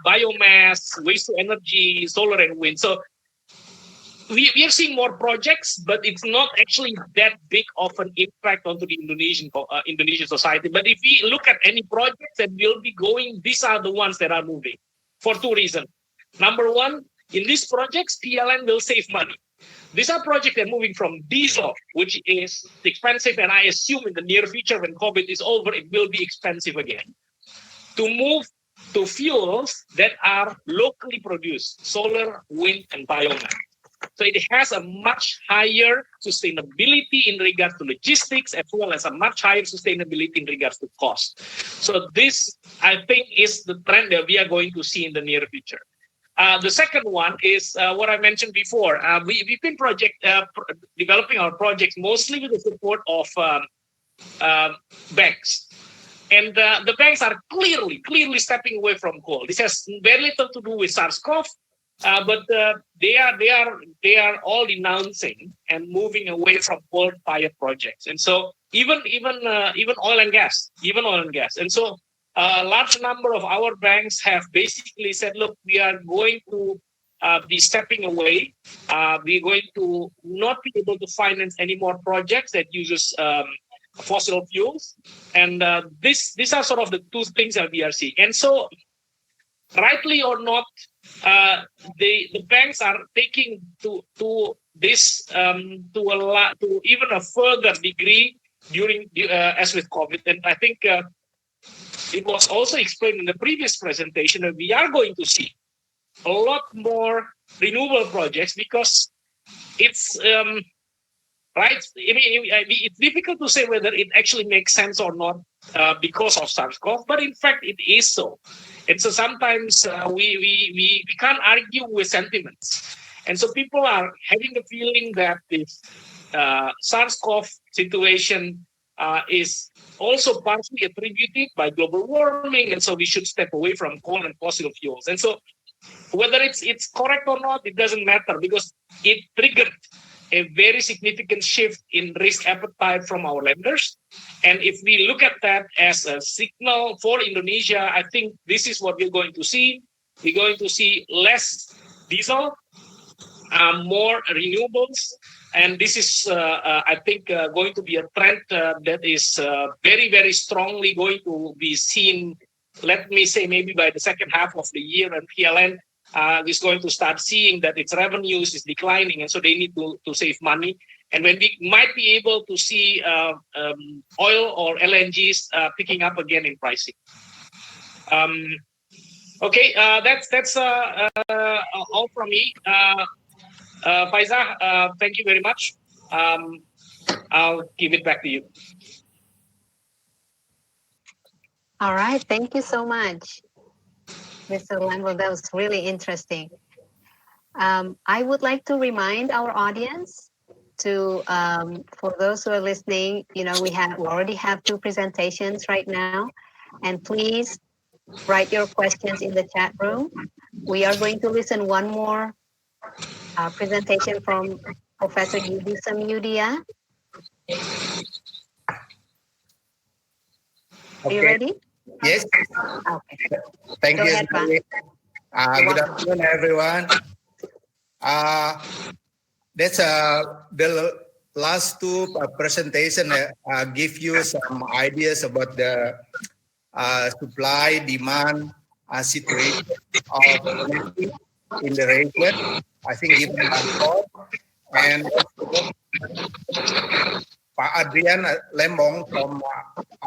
Speaker 3: biomass, waste to energy, solar and wind. So we are seeing more projects, but it's not actually that big of an impact onto the Indonesian society. But if we look at any projects that will be going, these are the ones that are moving for two reasons. Number one, in these projects, PLN will save money. These are projects that are moving from diesel, which is expensive, and I assume in the near future when COVID is over, it will be expensive again, to move to fuels that are locally produced, solar, wind, and biomass. So it has a much higher sustainability in regards to logistics, as well as a much higher sustainability in regards to cost. So this, I think, is the trend that we are going to see in the near future. The second one is what I mentioned before. We've been developing our projects mostly with the support of banks. And the banks are clearly stepping away from coal. This has very little to do with SARS-CoV, but they are all denouncing and moving away from coal-fired projects. And so even oil and gas, And so a large number of our banks have basically said, look, we are going to be stepping away. We're going to not be able to finance any more projects that uses fossil fuels, and these are sort of the two things that we are seeing. And so, rightly or not, the banks are taking to this to even a further degree during as with COVID. And I think it was also explained in the previous presentation that we are going to see a lot more renewable projects because it's right. I mean, it's difficult to say whether it actually makes sense or not because of SARS-CoV, but in fact, it is so. And so sometimes we can't argue with sentiments. And so people are having the feeling that this SARS-CoV situation is also partially attributed by global warming, and so we should step away from coal and fossil fuels. And so whether it's correct or not, it doesn't matter because it triggered a very significant shift in risk appetite from our lenders. And if we look at that as a signal for Indonesia, I think this is what we're going to see. We're going to see less diesel, more renewables. And this is, I think, going to be a trend that is very, very strongly going to be seen, let me say, maybe by the second half of the year, and PLN is going to start seeing that its revenues is declining, and so they need to save money. And when we might be able to see oil or LNGs picking up again in pricing. Okay, that's all from me. Faizah, thank you very much. I'll give it back to you.
Speaker 1: All right, thank you so much, Mr. Lembong. That was really interesting. I would like to remind our audience to, for those who are listening, we already have 2 presentations right now, and please write your questions in the chat room. We are going to listen one more presentation from Professor Yudi Samyudia. Are you ready?
Speaker 4: Yes.
Speaker 1: Okay.
Speaker 4: Thank
Speaker 1: Go
Speaker 4: you.
Speaker 1: ahead, Pak.
Speaker 4: Good afternoon, everyone. That's the last 2 presentation give you some ideas about the supply demand situation of energy in the region. I think given by Paul and Adrian Lembong from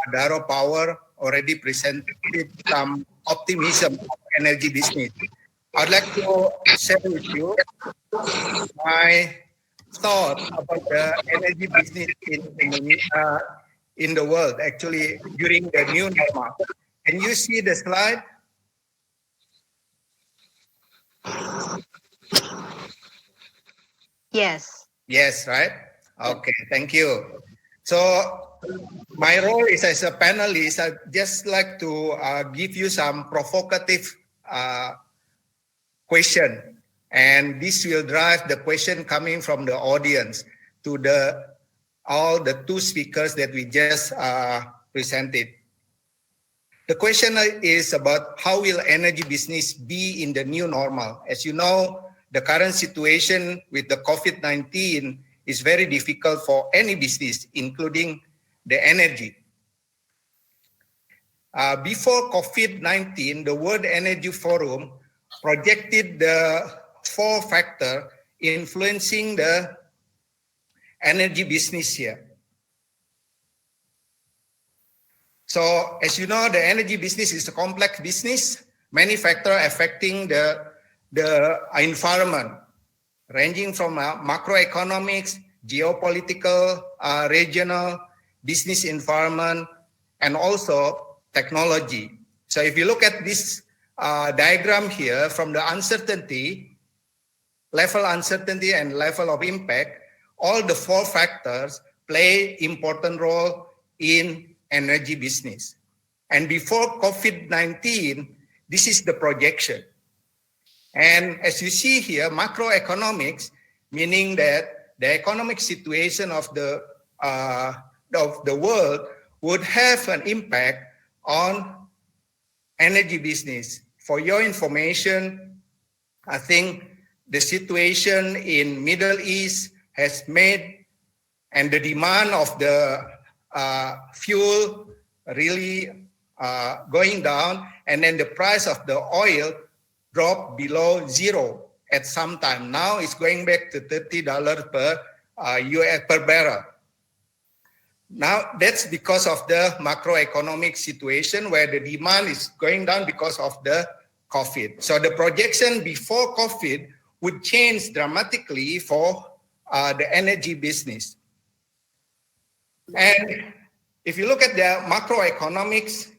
Speaker 4: Adaro Power already presented some optimism of energy business. I'd like to share with you my thought about the energy business in the world, actually during the new normal. Can you see the slide?
Speaker 1: Yes.
Speaker 4: Yes, right? Okay, thank you. So my role is as a panelist, I'd just like to give you some provocative question. And this will drive the question coming from the audience to all the 2 speakers that we just presented. The question is about how will energy business be in the new normal? As you know, the current situation with the COVID-19 is very difficult for any business, including the energy. Before COVID-19, the World Energy Forum projected the 4 factors influencing the energy business here. So, as you know, the energy business is a complex business, many factors affecting the environment. ranging from macroeconomics, geopolitical, regional, business environment, and also technology. So if you look at this diagram here, from the uncertainty, level uncertainty and level of impact, all the four factors play important role in energy business. And before COVID-19, this is the projection. And as you see here, macroeconomics, meaning that the economic situation of the world would have an impact on energy business. For your information, I think the situation in Middle East has made, and the demand of the fuel really going down, and then the price of the oil dropped below zero at some time. Now it's going back to $30 per barrel. Now that's because of the macroeconomic situation where the demand is going down because of the COVID. So the projection before COVID would change dramatically for the energy business. And if you look at the macroeconomics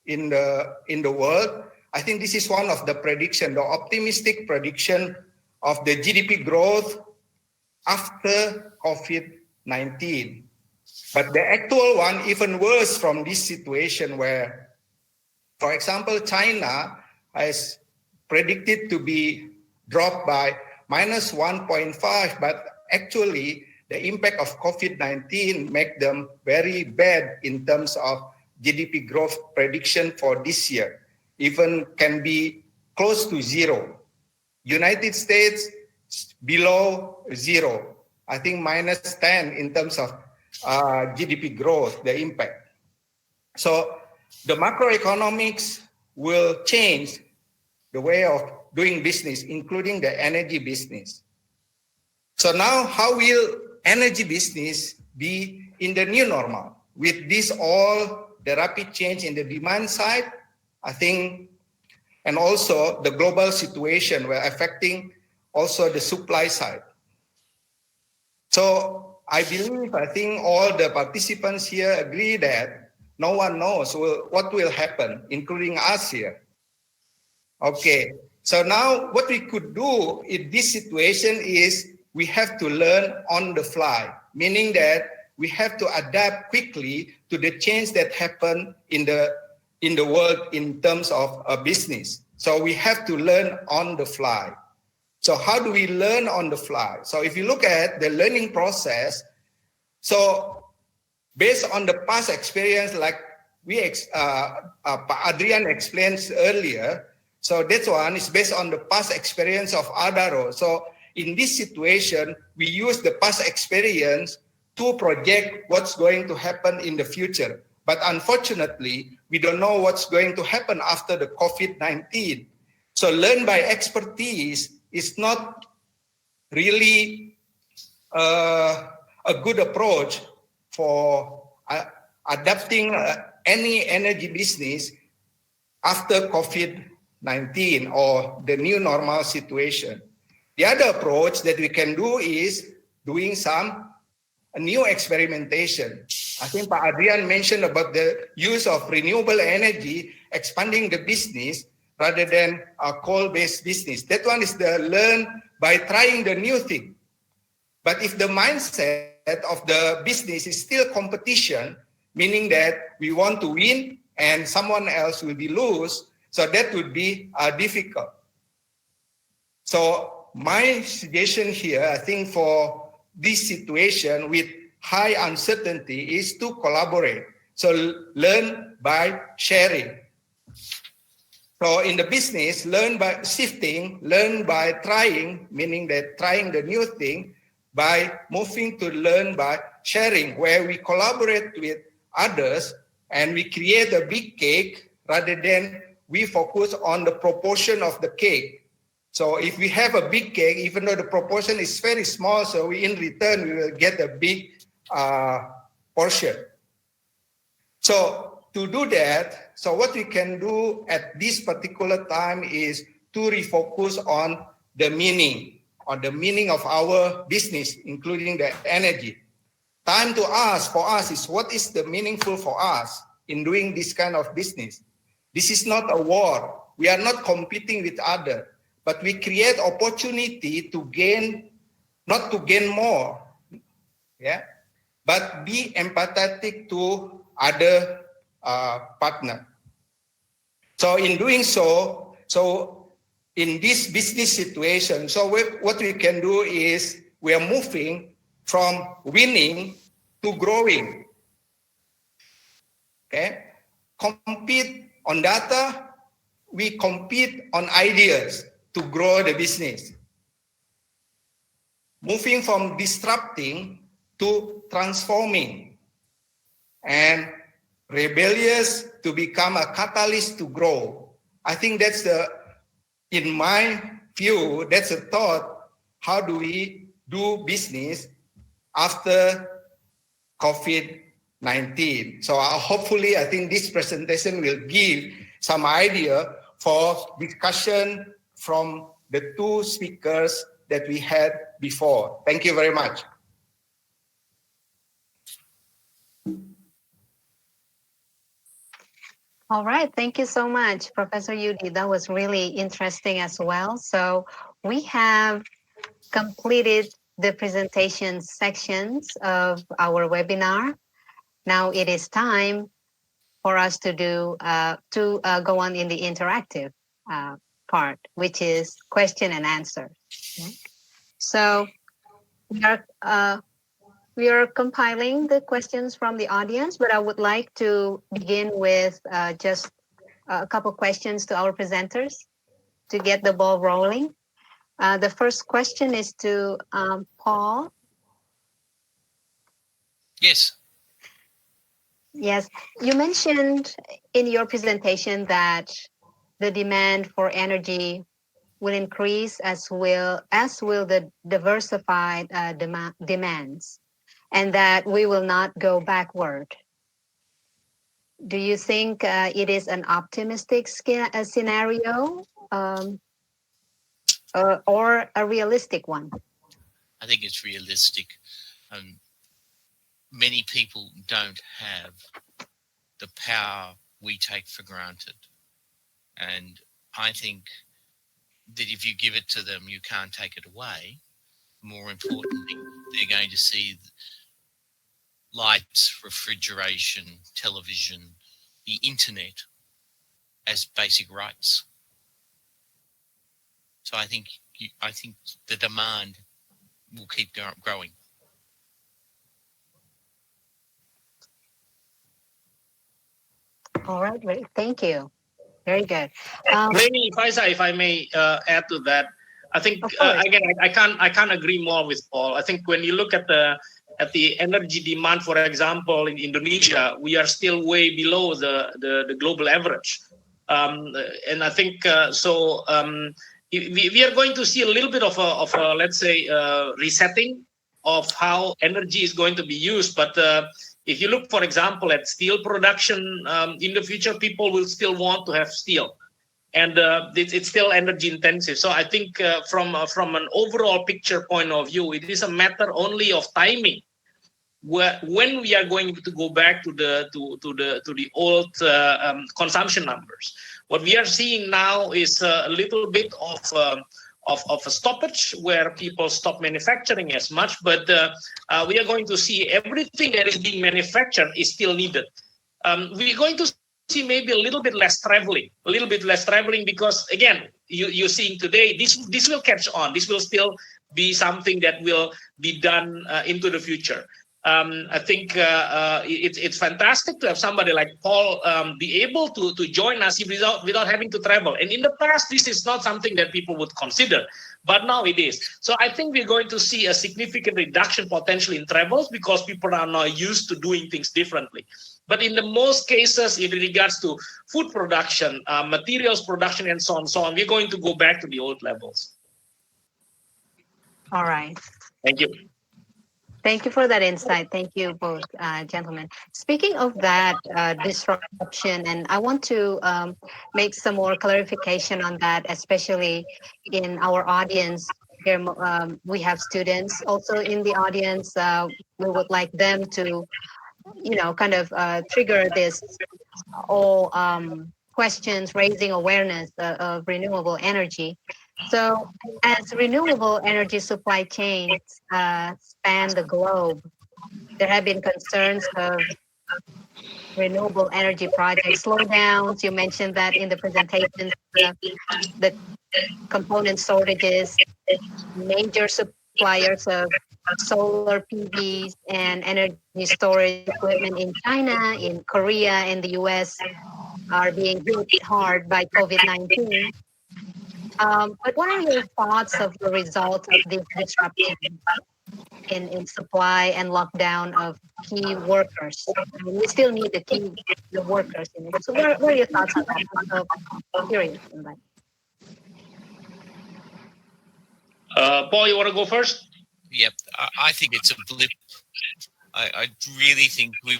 Speaker 4: in the world, I think this is one of the prediction, the optimistic prediction of the GDP growth after COVID-19. But the actual one, even worse from this situation where, for example, China has predicted to be dropped by minus 1.5, but actually the impact of COVID-19 make them very bad in terms of GDP growth prediction for this year, even can be close to zero. United States below zero, I think minus 10 in terms of GDP growth, the impact. So the macroeconomics will change the way of doing business, including the energy business. So now how will energy business be in the new normal? With this all, the rapid change in the demand side, I think, and also the global situation were affecting also the supply side. So I think all the participants here agree that no one knows what will happen, including us here. Okay, so now what we could do in this situation is we have to learn on the fly, meaning that we have to adapt quickly to the change that happen in the world in terms of business. So we have to learn on the fly. So how do we learn on the fly? So if you look at the learning process, so based on the past experience, like Adrian explained earlier, so that one is based on the past experience of Adaro. So in this situation, we use the past experience to project what's going to happen in the future. But unfortunately, we don't know what's going to happen after the COVID-19. So learn by expertise is not really a good approach for adapting any energy business after COVID-19 or the new normal situation. The other approach that we can do is doing some new experimentation. I think Pak Adrian mentioned about the use of renewable energy, expanding the business rather than a coal-based business. That one is the learn by trying the new thing. But if the mindset of the business is still competition, meaning that we want to win and someone else will be lose, so that would be difficult. So my suggestion here, I think for this situation with high uncertainty is to collaborate. So learn by sharing. So in the business, learn by shifting, learn by trying, meaning that trying the new thing, by moving to learn by sharing, where we collaborate with others and we create a big cake rather than we focus on the proportion of the cake. So if we have a big cake, even though the proportion is very small, so in return, we will get a big portion. So to do that, so what we can do at this particular time is to refocus on the meaning on the meaning of our business, including the energy. Time to ask for us is what is the meaningful for us in doing this kind of business. This is not a war. We are not competing with others, but we create opportunity to gain, not to gain more, yeah, but be empathetic to other partner. So in doing so, in this business situation, so what we can do is we are moving from winning to growing. Okay, compete on data, we compete on ideas to grow the business. Moving from disrupting to transforming, and rebellious to become a catalyst to grow. I think that's in my view, that's a thought. How do we do business after COVID-19? So hopefully, I think this presentation will give some idea for discussion from the two speakers that we had before. Thank you very much.
Speaker 1: All right, thank you so much, Professor Yudi. That was really interesting as well. So we have completed the presentation sections of our webinar. Now it is time for us to go on in the interactive part, which is question and answer. Okay. So we are compiling the questions from the audience, but I would like to begin with just a couple questions to our presenters to get the ball rolling. The first question is to Paul.
Speaker 2: Yes.
Speaker 1: Yes, you mentioned in your presentation that the demand for energy will increase as will the diversified demands, and that we will not go backward. Do you think it is an optimistic scenario or a realistic one?
Speaker 2: I think it's realistic. Many people don't have the power we take for granted. And I think that if you give it to them, you can't take it away. More importantly, they're going to see lights, refrigeration, television, the internet as basic rights. So I think the demand will keep growing.
Speaker 1: All right, great. Thank you. Very good.
Speaker 3: Maybe, Faizah, if I may add to that, I think again I can't agree more with Paul. I think when you look at the energy demand, for example, in Indonesia, we are still way below the global average, and I think we are going to see a little bit of a let's say resetting of how energy is going to be used, but. If you look, for example, at steel production in the future, people will still want to have steel, and it's still energy intensive. So I think from an overall picture point of view, it is a matter only of timing, when we are going to go back to the old consumption numbers. What we are seeing now is a little bit of a stoppage where people stop manufacturing as much, but we are going to see everything that is being manufactured is still needed. We're going to see maybe a little bit less traveling because again, you're seeing today, this will catch on. This will still be something that will be done into the future. I think it's fantastic to have somebody like Paul be able to join us without having to travel. And in the past, this is not something that people would consider, but now it is. So I think we're going to see a significant reduction potentially in travels because people are now used to doing things differently. But in the most cases, in regards to food production, materials production, and so on, we're going to go back to the old levels.
Speaker 1: All right.
Speaker 3: Thank you.
Speaker 1: Thank you for that insight. Thank you both, gentlemen. Speaking of that disruption, and I want to make some more clarification on that, especially in our audience here we have students also in the audience. We would like them to, kind of trigger this all questions, raising awareness of renewable energy. So, as renewable energy supply chains span the globe, there have been concerns of renewable energy project slowdowns. You mentioned that in the presentation, the component shortages, major suppliers of solar PVs and energy storage equipment in China, in Korea, and the US are being hit hard by COVID-19. But what are your thoughts of the results of this disruption in supply and lockdown of key workers? I mean, we still need the workers. So what are your thoughts on that? I'm so curious on that.
Speaker 3: Paul, you want to go first?
Speaker 2: Yep, I think it's a blip. I really think we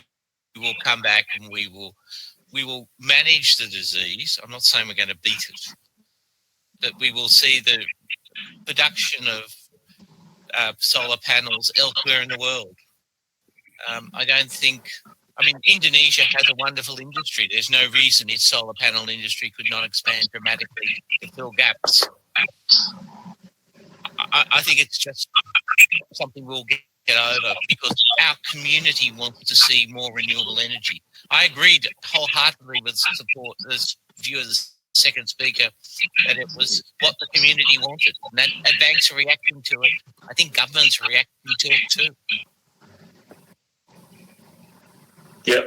Speaker 2: will come back and we will manage the disease. I'm not saying we're going to beat it, but we will see the production of solar panels elsewhere in the world. I don't think, Indonesia has a wonderful industry. There's no reason its solar panel industry could not expand dramatically to fill gaps. I think it's just something we'll get over because our community wants to see more renewable energy. I agreed wholeheartedly with support this view of the second speaker that it was what the community wanted, and that banks are reacting to it. I think governments are reacting to it too.
Speaker 3: Yeah.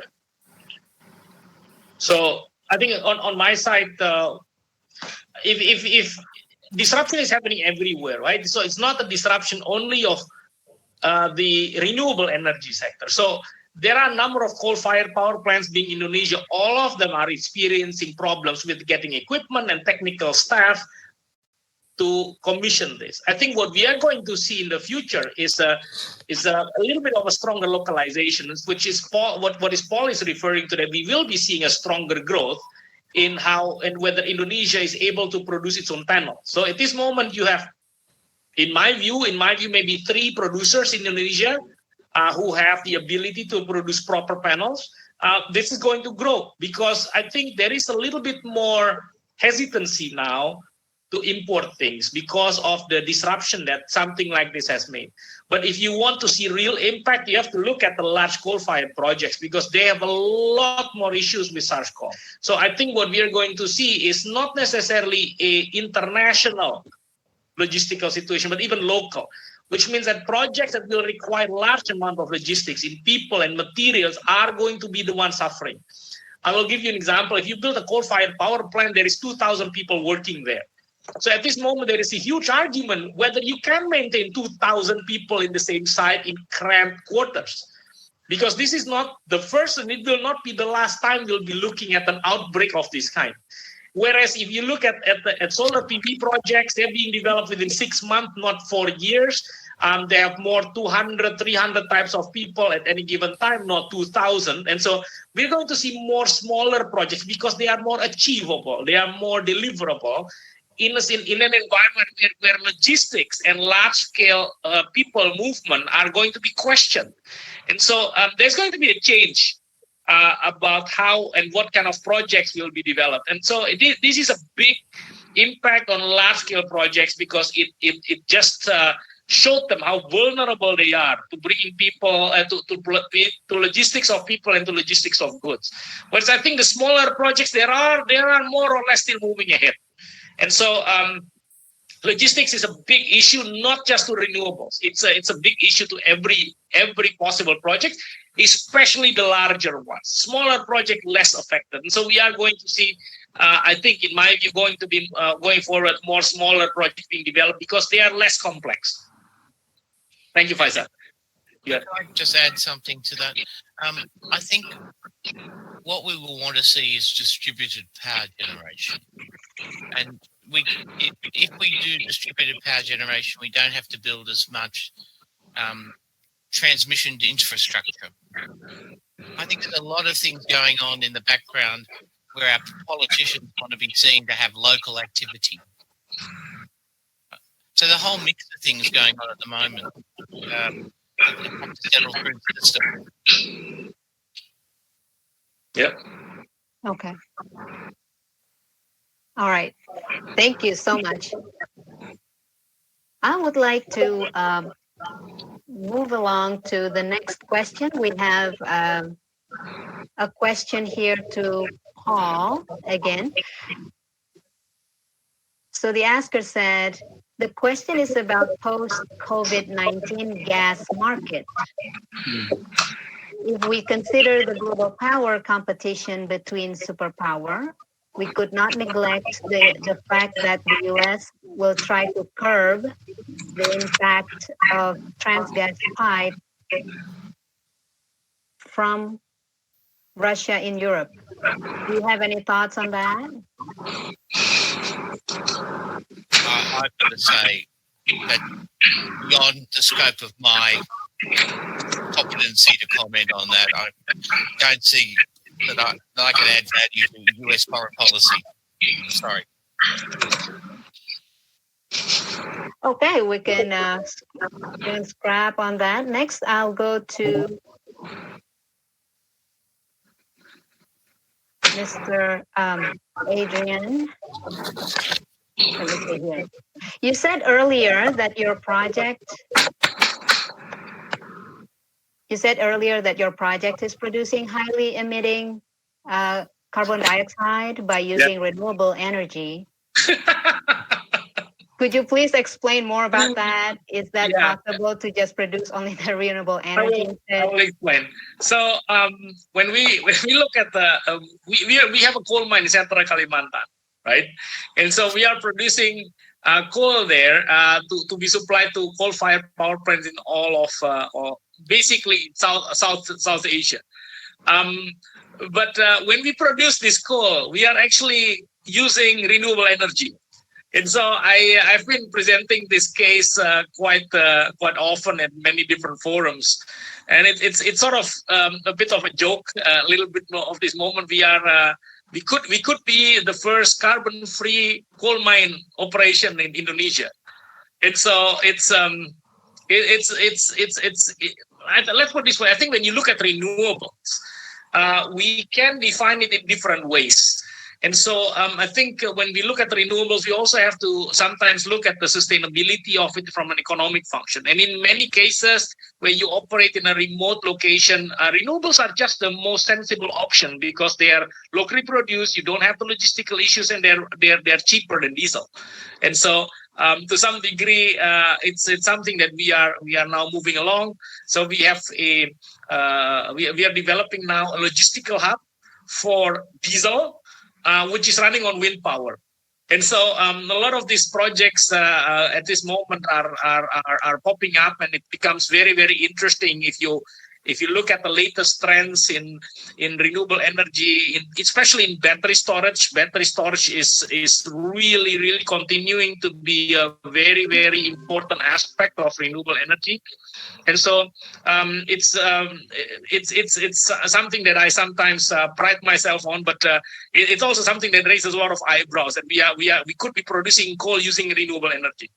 Speaker 3: So I think on my side, if disruption is happening everywhere, right? So it's not a disruption only of the renewable energy sector. So there are a number of coal-fired power plants being in Indonesia. All of them are experiencing problems with getting equipment and technical staff to commission this. I think what we are going to see in the future is a little bit of a stronger localization, which is what Paul is referring to, that we will be seeing a stronger growth in how and whether Indonesia is able to produce its own panel. So at this moment, you have, in my view, maybe 3 producers in Indonesia who have the ability to produce proper panels. This is going to grow because I think there is a little bit more hesitancy now to import things because of the disruption that something like this has made. But if you want to see real impact, you have to look at the large coal-fired projects because they have a lot more issues with SARS-CoV. So I think what we are going to see is not necessarily an international logistical situation, but even local, which means that projects that will require large amount of logistics in people and materials are going to be the ones suffering. I will give you an example. If you build a coal-fired power plant, there is 2,000 people working there. So at this moment, there is a huge argument whether you can maintain 2,000 people in the same site in cramped quarters. Because this is not the first and it will not be the last time we'll be looking at an outbreak of this kind. Whereas if you look at solar PV projects, they're being developed within 6 months, not 4 years. They have more 200, 300 types of people at any given time, not 2,000. And so we're going to see more smaller projects because they are more achievable. They are more deliverable in an environment where logistics and large-scale people movement are going to be questioned. And so there's going to be a change about how and what kind of projects will be developed. And so this is a big impact on large-scale projects because it just showed them how vulnerable they are to bringing people to logistics of people and to logistics of goods. Whereas I think the smaller projects, they are more or less still moving ahead. And so logistics is a big issue, not just to renewables. It's a big issue to every possible project, especially the larger ones. Smaller project, less affected. And so we are going to see, I think, in my view, going to be going forward more smaller projects being developed because they are less complex. Thank you, Faizah. Yeah.
Speaker 2: Can I just add something to that? I think what we will want to see is distributed power generation. And if we do distributed power generation, we don't have to build as much transmission infrastructure. I think there's a lot of things going on in the background where our politicians want to be seen to have local activity. So the whole mix of things going on at the moment have to settle through the system.
Speaker 3: Yep.
Speaker 1: Okay. All right. Thank you so much. I would like to move along to the next question. We have a question here to Paul again. So the asker said, the question is about post-COVID-19 gas market. If we consider the global power competition between superpower, we could not neglect the fact that the US will try to curb the impact of transgas pipe from Russia in Europe. Do you have any thoughts on that?
Speaker 2: I've got to say that beyond the scope of my competency to comment on that, I don't see that I can add value to US foreign policy. Sorry.
Speaker 1: Okay, we can scrap on that. Next, I'll go to Mr. Adrian. Let me see here. You said earlier that your project is producing highly emitting carbon dioxide by using renewable energy. Could you please explain more about that? Is that possible to just produce only the renewable energy?
Speaker 3: I will explain. So when we look at the we have a coal mine in Central Kalimantan, right? And so we are producing coal there to be supplied to coal-fired power plants in all of basically South Asia. But when we produce this coal, we are actually using renewable energy. And so I've been presenting this case quite often at many different forums, and it's sort of a bit of a joke, a little bit more of this moment. We could be the first carbon-free coal mine operation in Indonesia, and so let's put it this way. I think when you look at renewables, we can define it in different ways. And so I think when we look at renewables, we also have to sometimes look at the sustainability of it from an economic function. And in many cases where you operate in a remote location, renewables are just the most sensible option because they are locally produced. You don't have the logistical issues, and they're cheaper than diesel. And so to some degree, it's something that we are now moving along. So we have we are developing now a logistical hub for diesel, which is running on wind power. And so a lot of these projects at this moment are popping up, and it becomes very, very interesting if you look at the latest trends in renewable energy, especially in battery storage. Battery storage is really, really continuing to be a very, very important aspect of renewable energy. And so it's something that I sometimes pride myself on, but it's also something that raises a lot of eyebrows. And we could be producing coal using renewable energy.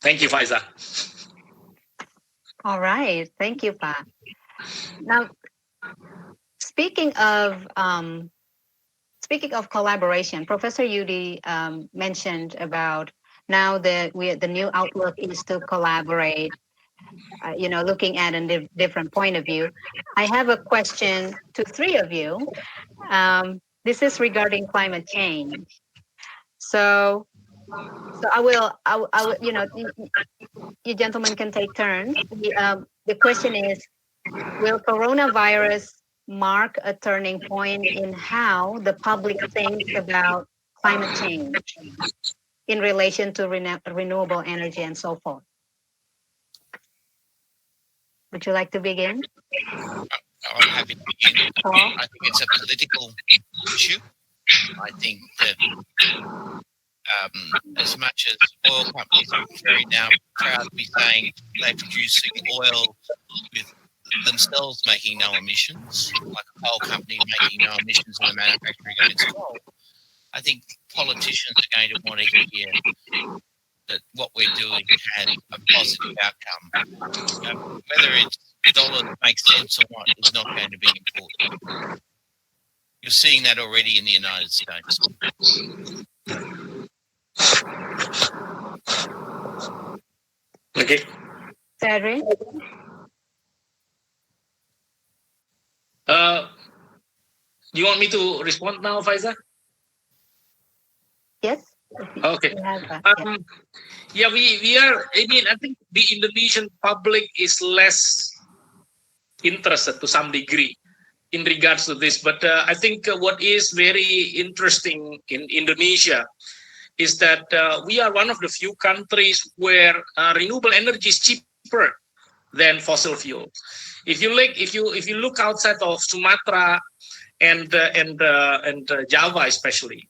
Speaker 3: Thank you, Faizah.
Speaker 1: All right, thank you, Pa. Now, speaking of collaboration, Professor Yudi mentioned about now that the new outlook is to collaborate. Looking at a different point of view. I have a question to three of you. This is regarding climate change. So I will, you gentlemen can take turns. The question is, will coronavirus mark a turning point in how the public thinks about climate change in relation to renewable energy and so forth? Would you like to begin?
Speaker 2: I'm happy to begin. I think it's a political issue. I think that as much as oil companies are very now proud to be saying they're producing oil with themselves making no emissions, like a coal company making no emissions in the manufacturing of its coal, I think politicians are going to want to hear that what we're doing had a positive outcome. Whether it's dollars make sense or not is not going to be important. You're seeing that already in the United States.
Speaker 3: Okay.
Speaker 1: Adrian?
Speaker 3: Do you want me to respond now, Faizah?
Speaker 1: Yes?
Speaker 3: Okay.
Speaker 1: We have,
Speaker 3: Yeah, we are, I mean, I think the Indonesian public is less interested to some degree in regards to this. But I think what is very interesting in Indonesia is that we are one of the few countries where renewable energy is cheaper than fossil fuel. If you look outside of Sumatra and Java especially,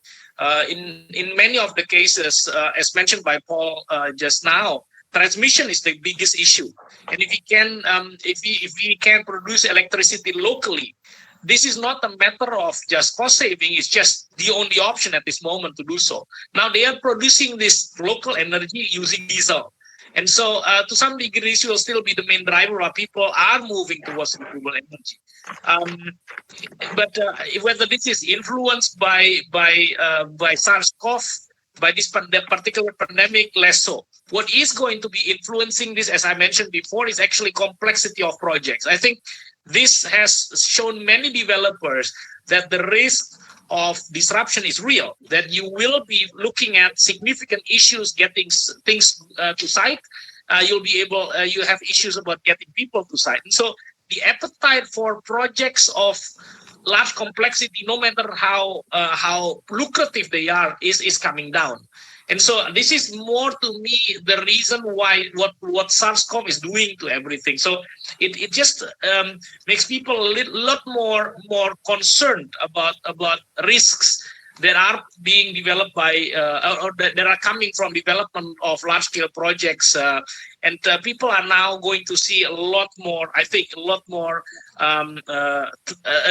Speaker 3: in many of the cases, as mentioned by Paul just now, transmission is the biggest issue. And if we can produce electricity locally, this is not a matter of just cost saving. It's just the only option at this moment to do so. Now they are producing this local energy using diesel. And so to some degree, this will still be the main driver why people are moving towards renewable energy. But whether this is influenced by SARS-CoV, by this particular pandemic, less so. What is going to be influencing this, as I mentioned before, is actually complexity of projects. I think this has shown many developers that the risk of disruption is real, that you will be looking at significant issues getting things to site. You have issues about getting people to site. And so the appetite for projects of large complexity, no matter how lucrative they are, is coming down. And so this is more to me the reason why what SARS-CoV is doing to everything. So it just makes people a lot more concerned about risks that are being developed by or that are coming from development of large-scale projects, and people are now going to see a lot more. I think a lot more a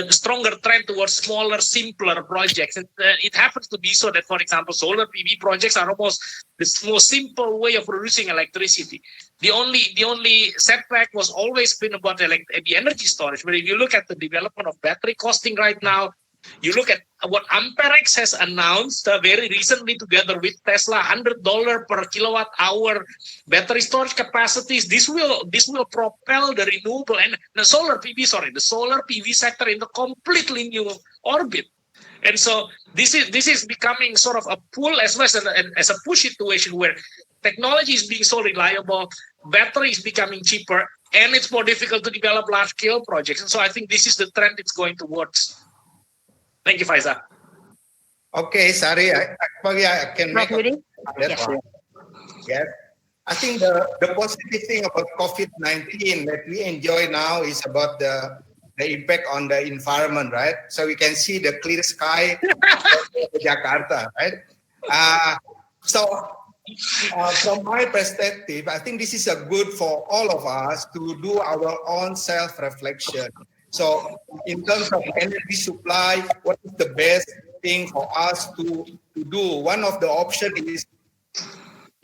Speaker 3: stronger trend towards smaller, simpler projects. And it happens to be so that, for example, solar PV projects are almost the most simple way of producing electricity. The only setback was always been about the energy storage. But if you look at the development of battery costing right now, you look at what Amperex has announced very recently together with Tesla, $100 per kilowatt hour battery storage capacities. This will propel the renewable and the solar PV sector into completely new orbit. And so this is becoming sort of a pull as well as a push situation where technology is being so reliable, battery is becoming cheaper, and it's more difficult to develop large scale projects. And so I think this is the trend it's going towards. Thank you, Faizah.
Speaker 4: Okay, Sari, I can make that one. Yes. I think the positive thing about COVID-19 that we enjoy now is about the impact on the environment, right? So we can see the clear sky of Jakarta, right? From my perspective, I think this is a good for all of us to do our own self-reflection. So in terms of energy supply, what is the best thing for us to do? One of the options is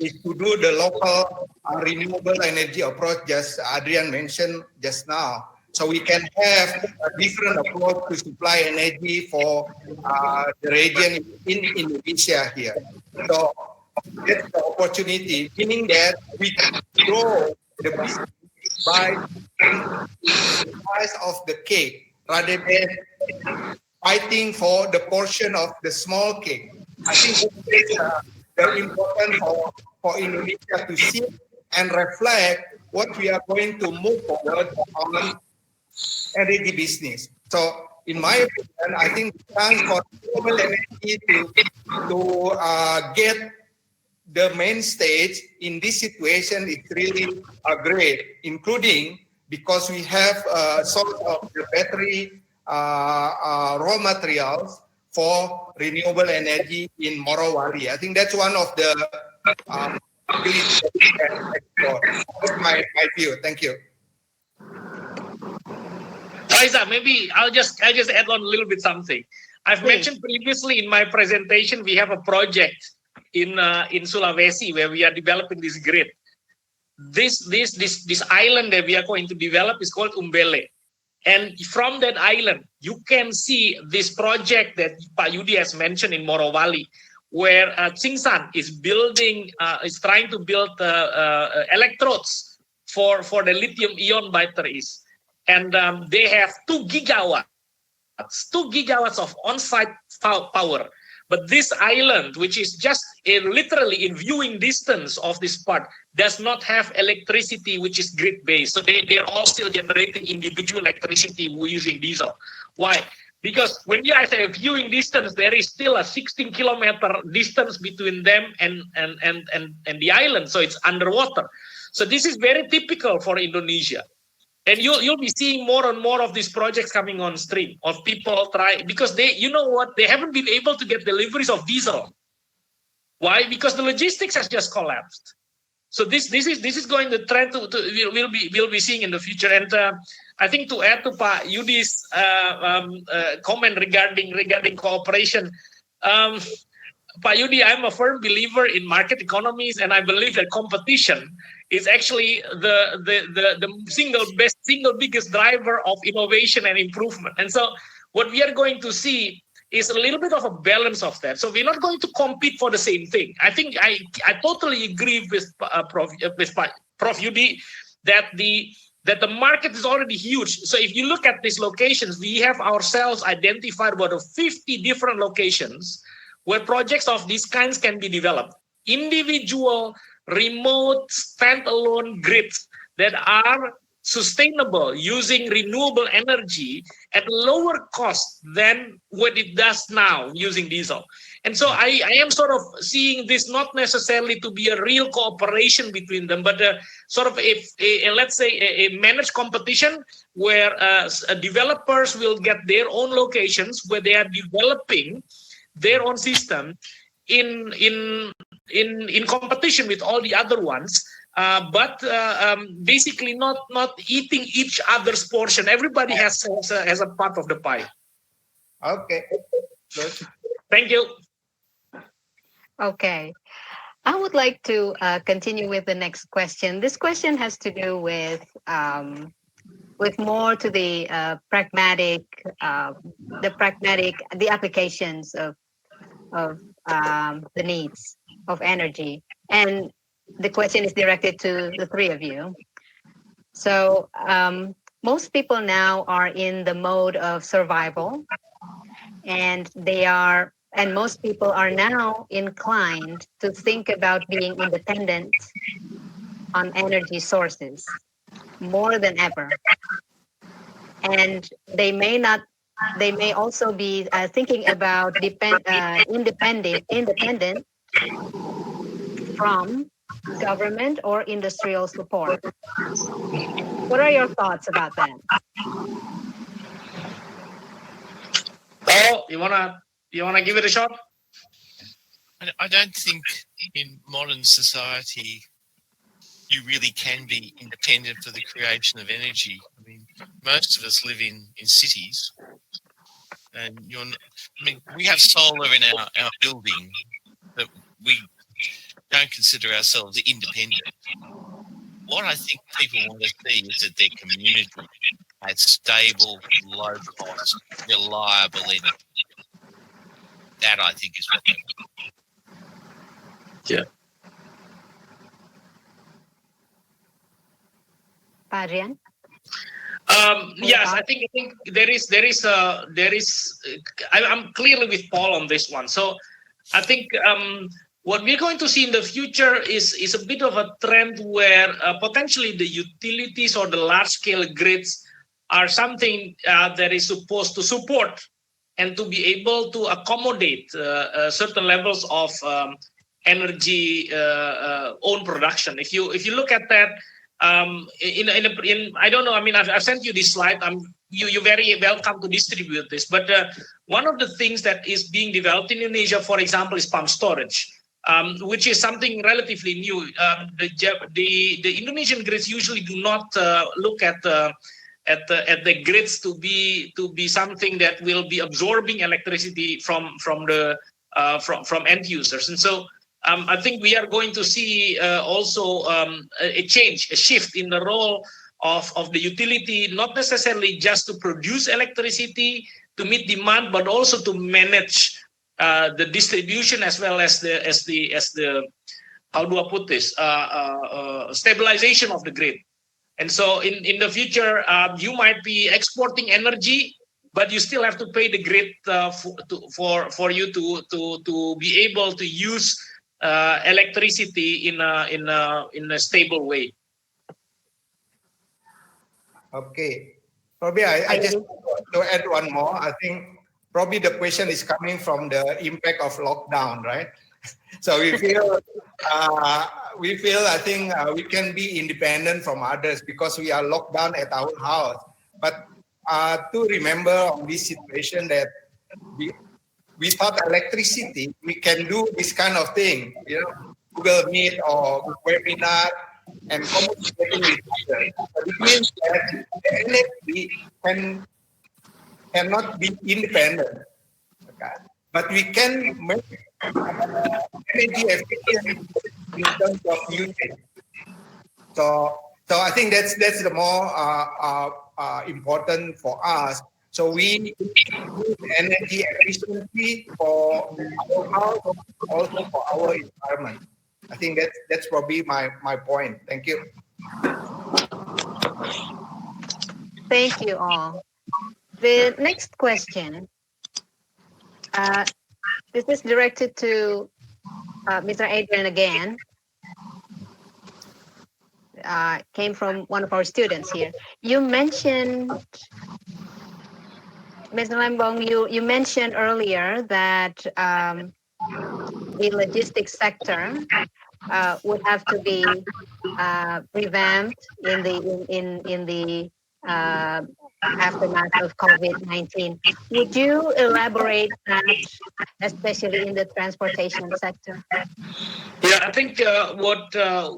Speaker 4: to do the local renewable energy approach, just Adrian mentioned just now. So we can have a different approach to supply energy for the region in Indonesia here. So that's the opportunity, meaning that we can grow the business by the size of the cake rather than fighting for the portion of the small cake. I think it's very important for Indonesia to see and reflect what we are going to move forward on energy business. So in my opinion, I think the chance for renewable energy to get the main stage in this situation is really great, including because we have source of the battery raw materials for renewable energy in Morowali. I think that's one of the abilities that we can explore. That's my view. Thank you.
Speaker 3: Faizah, maybe I'll just add on a little bit something. I've mentioned previously in my presentation, we have a project in Sulawesi, where we are developing this grid. This island that we are going to develop is called Umbele. And from that island, you can see this project that Pak Yudi has mentioned in Morowali, where Tsingsan is trying to build electrodes for the lithium-ion batteries. And they have 2 gigawatts of on-site power. But this island, which is just literally in viewing distance of this part, does not have electricity, which is grid-based. So they're all still generating individual electricity using diesel. Why? Because when you are at a viewing distance, there is still a 16-kilometer distance between them and the island. So it's underwater. So this is very typical for Indonesia. And you'll be seeing more and more of these projects coming on stream of people because they haven't been able to get deliveries of diesel. Why? Because the logistics has just collapsed. So this is going the trend we'll be seeing in the future. And I think to add to Pak Yudi's comment regarding cooperation, Pak Yudi, I'm a firm believer in market economies, and I believe that competition is actually the single biggest driver of innovation and improvement. And so what we are going to see is a little bit of a balance of that. So we're not going to compete for the same thing. I think I totally agree with Prof Yudi that the market is already huge. So if you look at these locations, we have ourselves identified about 50 different locations where projects of these kinds can be developed. Individual, remote, standalone grids that are sustainable using renewable energy at lower cost than what it does now using diesel. And so I am sort of seeing this not necessarily to be a real cooperation between them, but sort of let's say a managed competition where developers will get their own locations where they are developing their own system in competition with all the other ones, but basically not eating each other's portion. Everybody has a part of the pie.
Speaker 4: Okay, good.
Speaker 3: Thank you.
Speaker 1: Okay. I would like to continue with the next question. This question has to do with more to the pragmatic, the applications of the needs of energy. And the question is directed to the three of you. So most people now are in the mode of survival, and most people are now inclined to think about being independent on energy sources more than ever. And they may also be thinking about independent from government or industrial support. What are your thoughts about that?
Speaker 3: Oh, you wanna give it a shot?
Speaker 2: I don't think in modern society you really can be independent for the creation of energy. I mean, most of us live in cities, and we have solar in our building, but we don't consider ourselves independent. What I think people want to see is that their community has stable, low cost, reliable energy. That I think is what they want.
Speaker 3: Yeah.
Speaker 1: Adrian?
Speaker 3: Yes, I think there is. I'm clearly with Paul on this one. So I think what we're going to see in the future is a bit of a trend where potentially the utilities or the large-scale grids are something that is supposed to support and to be able to accommodate certain levels of energy own production. If you look at that. I don't know. I mean, I've sent you this slide. You're very welcome to distribute this. But one of the things that is being developed in Indonesia, for example, is pump storage, which is something relatively new. The Indonesian grids usually do not look at the grids to be something that will be absorbing electricity from end users, and so I think we are going to see also a shift in the role of the utility, not necessarily just to produce electricity to meet demand, but also to manage the distribution as well as the how do I put this stabilization of the grid. And so in the future, you might be exporting energy, but you still have to pay the grid for you to be able to use electricity in a stable way.
Speaker 4: Okay, probably I just want to add one more. I think probably the question is coming from the impact of lockdown, right? So we feel I think we can be independent from others because we are locked down at our house. But to remember on this situation that without electricity, we can do this kind of thing, Google Meet or webinar and communicating with others. But it means that the energy cannot be independent. Okay? But we can make energy efficient in terms of usage. So I think that's the more important for us. So we use energy efficiency for our house, also for our environment. I think that's probably my point. Thank you.
Speaker 1: Thank you all. The next question, this is directed to Mr. Adrian again. Came from one of our students here. You mentioned, Mr. Lembong, you mentioned earlier that the logistics sector would have to be revamped in the aftermath of COVID-19. Would you elaborate that, especially in the transportation sector?
Speaker 3: Yeah, I think what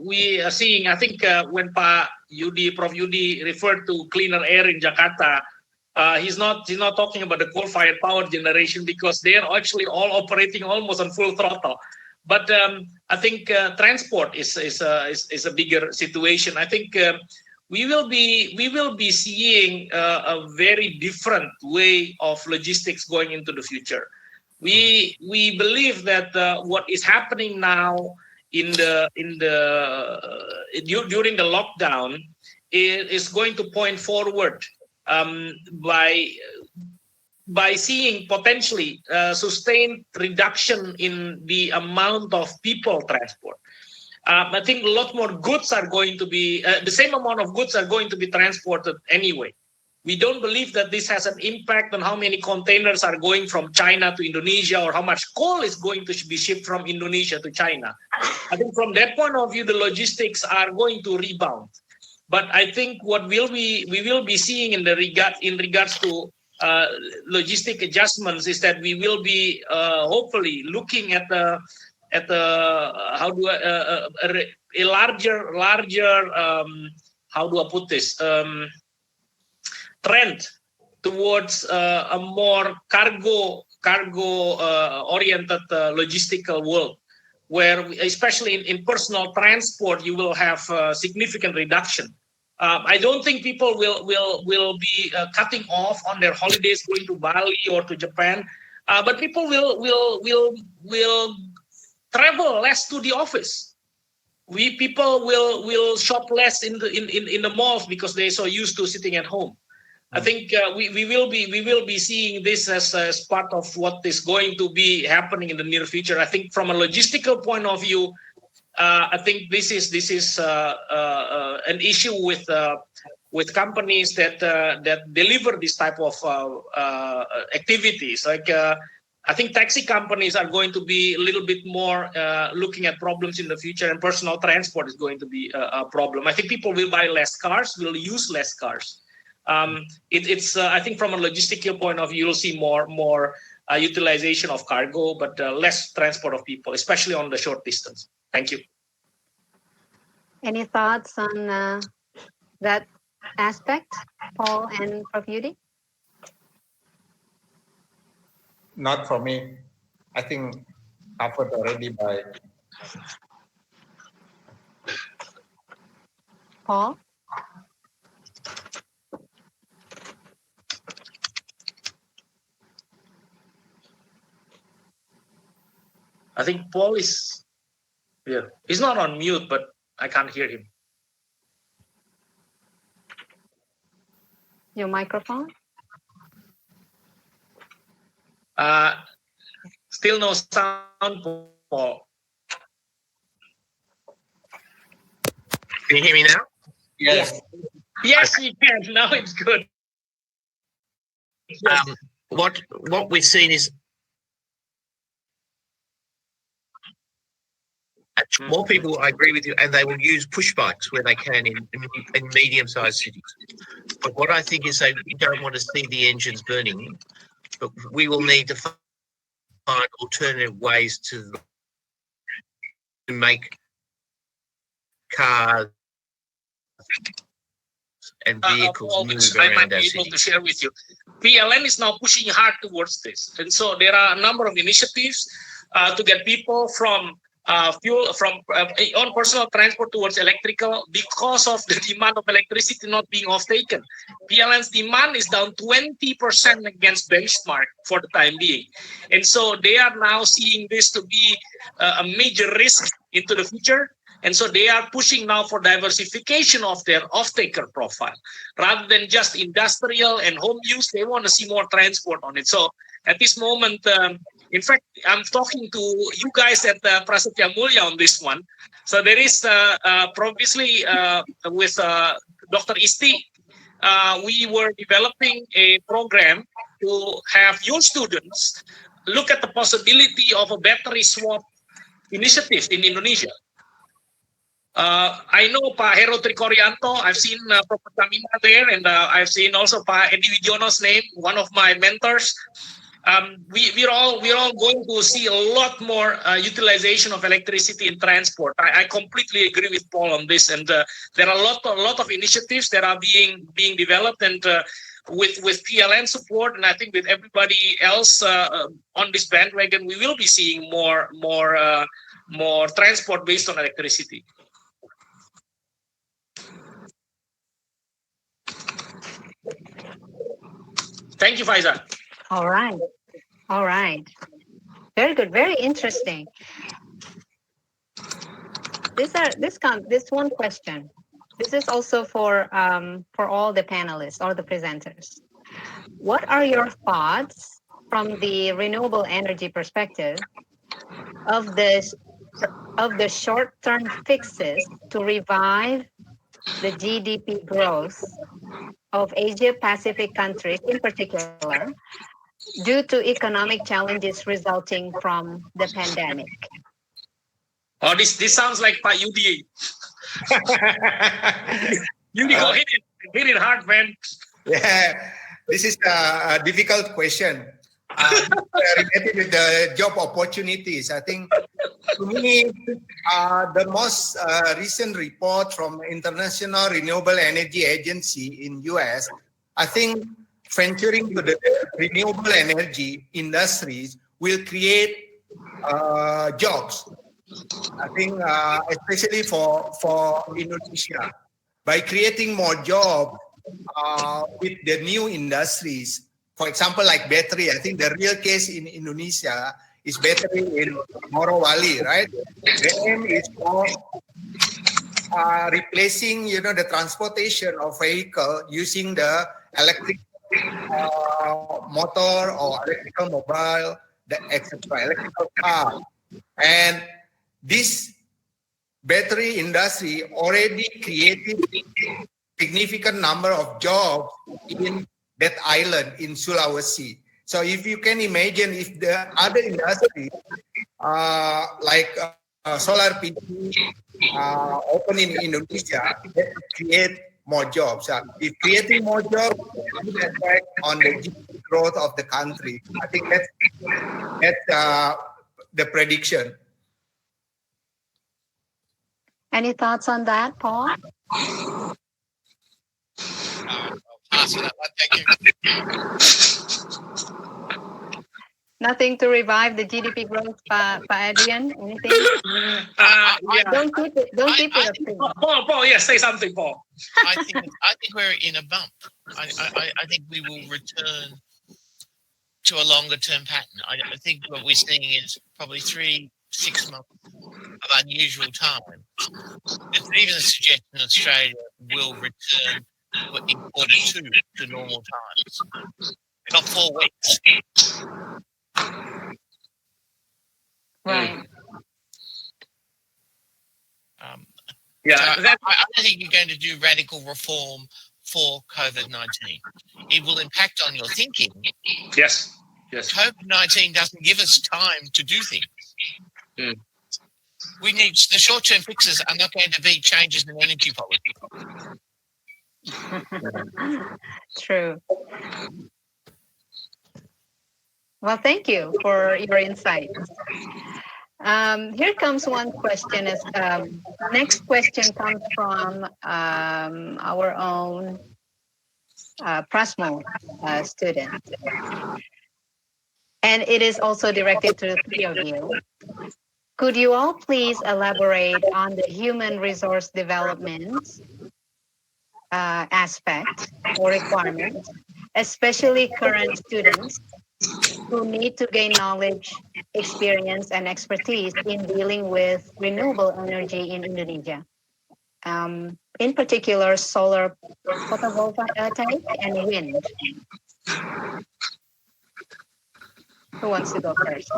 Speaker 3: we are seeing, I think when Prof. Yudi referred to cleaner air in Jakarta, he's not talking about the coal-fired power generation because they are actually all operating almost on full throttle. But I think transport is a bigger situation. I think we will be seeing a very different way of logistics going into the future. We believe that what is happening now during the lockdown is going to point forward by seeing potentially sustained reduction in the amount of people transport. I think a lot more goods are going to be the same amount of goods are going to be transported anyway. We don't believe that this has an impact on how many containers are going from China to Indonesia or how much coal is going to be shipped from Indonesia to China. I think from that point of view, the logistics are going to rebound. But I think what we will be seeing in regards to logistic adjustments is that we will be hopefully looking at a larger how do I put this trend towards a more cargo oriented logistical world, where especially in personal transport you will have significant reduction. I don't think people will be cutting off on their holidays going to Bali or to Japan, but people will travel less to the office. People will shop less in the malls because they're so used to sitting at home. I think we will be seeing this as part of what is going to be happening in the near future. I think from a logistical point of view, I think this is an issue with companies that deliver this type of activities. Like I think taxi companies are going to be a little bit more looking at problems in the future, and personal transport is going to be a problem. I think people will buy less cars, will use less cars. It's I think from a logistical point of view, you'll see more utilization of cargo, but less transport of people, especially on the short distance. Thank you.
Speaker 1: Any thoughts on that aspect, Paul and Prof. Yudi?
Speaker 4: Not for me. I think covered already by
Speaker 1: Paul?
Speaker 3: I think Paul is here. He's not on mute, but I can't hear him.
Speaker 1: Your microphone?
Speaker 3: Still no sound, Paul.
Speaker 5: Can you hear me now?
Speaker 3: Yes. Yes, we can. Now it's good.
Speaker 5: What we've seen is more people, I agree with you, and they will use push bikes where they can in medium-sized cities. But what I think is they don't want to see the engines burning, but we will need to find alternative ways to make cars and vehicles
Speaker 3: Paul,
Speaker 5: move
Speaker 3: I
Speaker 5: around
Speaker 3: might be
Speaker 5: our
Speaker 3: able to
Speaker 5: cities.
Speaker 3: share with you. PLN is now pushing hard towards this, and so there are a number of initiatives to get people from on personal transport towards electrical because of the demand of electricity not being off-taken. PLN's demand is down 20% against benchmark for the time being, and so they are now seeing this to be a major risk into the future. And so they are pushing now for diversification of their off-taker profile. Rather than just industrial and home use, they want to see more transport on it. So at this moment, in fact, I'm talking to you guys at Prasetya Mulya on this one. So there is, obviously, with Dr. Isti, we were developing a program to have your students look at the possibility of a battery swap initiative in Indonesia. I know Pa Hero Trikorianto. I've seen Prof. Tamina there, and I've seen also Pa Edi Widiono's name, one of my mentors. We're all going to see a lot more utilization of electricity in transport. I completely agree with Paul on this, and there are a lot of initiatives that are being developed, and with PLN support, and I think with everybody else on this bandwagon, we will be seeing more transport based on electricity. Thank you, Faizah.
Speaker 1: All right. All right. Very good. Very interesting. This one question. This is also for all the panelists or the presenters. What are your thoughts from the renewable energy perspective of the short-term fixes to revive the GDP growth of Asia-Pacific countries in particular due to economic challenges resulting from the pandemic?
Speaker 3: Oh, this sounds like Pak Yudi. Yudi, go hit it hard, man.
Speaker 4: Yeah, this is a difficult question. Related with the job opportunities, I think to me, the most recent report from International Renewable Energy Agency in US, I think venturing to the renewable energy industries will create jobs. I think especially for Indonesia, by creating more jobs with the new industries. For example, like battery, I think the real case in Indonesia is battery in Morowali, right? The aim is for replacing, the transportation of vehicle using the electric motor or electrical mobile, etc., electrical car. And this battery industry already created significant number of jobs in that island in Sulawesi. So if you can imagine, if the other industry like solar PV open in Indonesia, that will create more jobs. If creating more jobs, it will affect on the GDP growth of the country. I think that's the prediction.
Speaker 1: Any thoughts on that, Paul?
Speaker 2: I'll pass on that one. Thank you.
Speaker 1: Nothing to revive the GDP growth, Adrian? Anything?
Speaker 3: Yeah.
Speaker 1: Don't keep it up.
Speaker 3: Paul, yes, say something, Paul.
Speaker 2: I think we're in a bump. I think we will return to a longer term pattern. I think what we're seeing is probably 3-6 months of unusual time. There's even a suggestion Australia will return in Q2 to normal times. Not 4 weeks.
Speaker 1: Right.
Speaker 3: Yeah,
Speaker 2: so I don't think you're going to do radical reform for COVID-19. It will impact on your thinking.
Speaker 3: Yes.
Speaker 2: COVID-19 doesn't give us time to do things. We need the short-term fixes are not going to be changes in energy policy.
Speaker 1: True. Well, thank you for your insights. Here comes one question. Next question comes from our own Prasmo student. And it is also directed to the three of you. Could you all please elaborate on the human resource development aspect or requirement, especially current students who need to gain knowledge, experience, and expertise in dealing with renewable energy in Indonesia? In particular, solar photovoltaic and wind. Who wants to go first?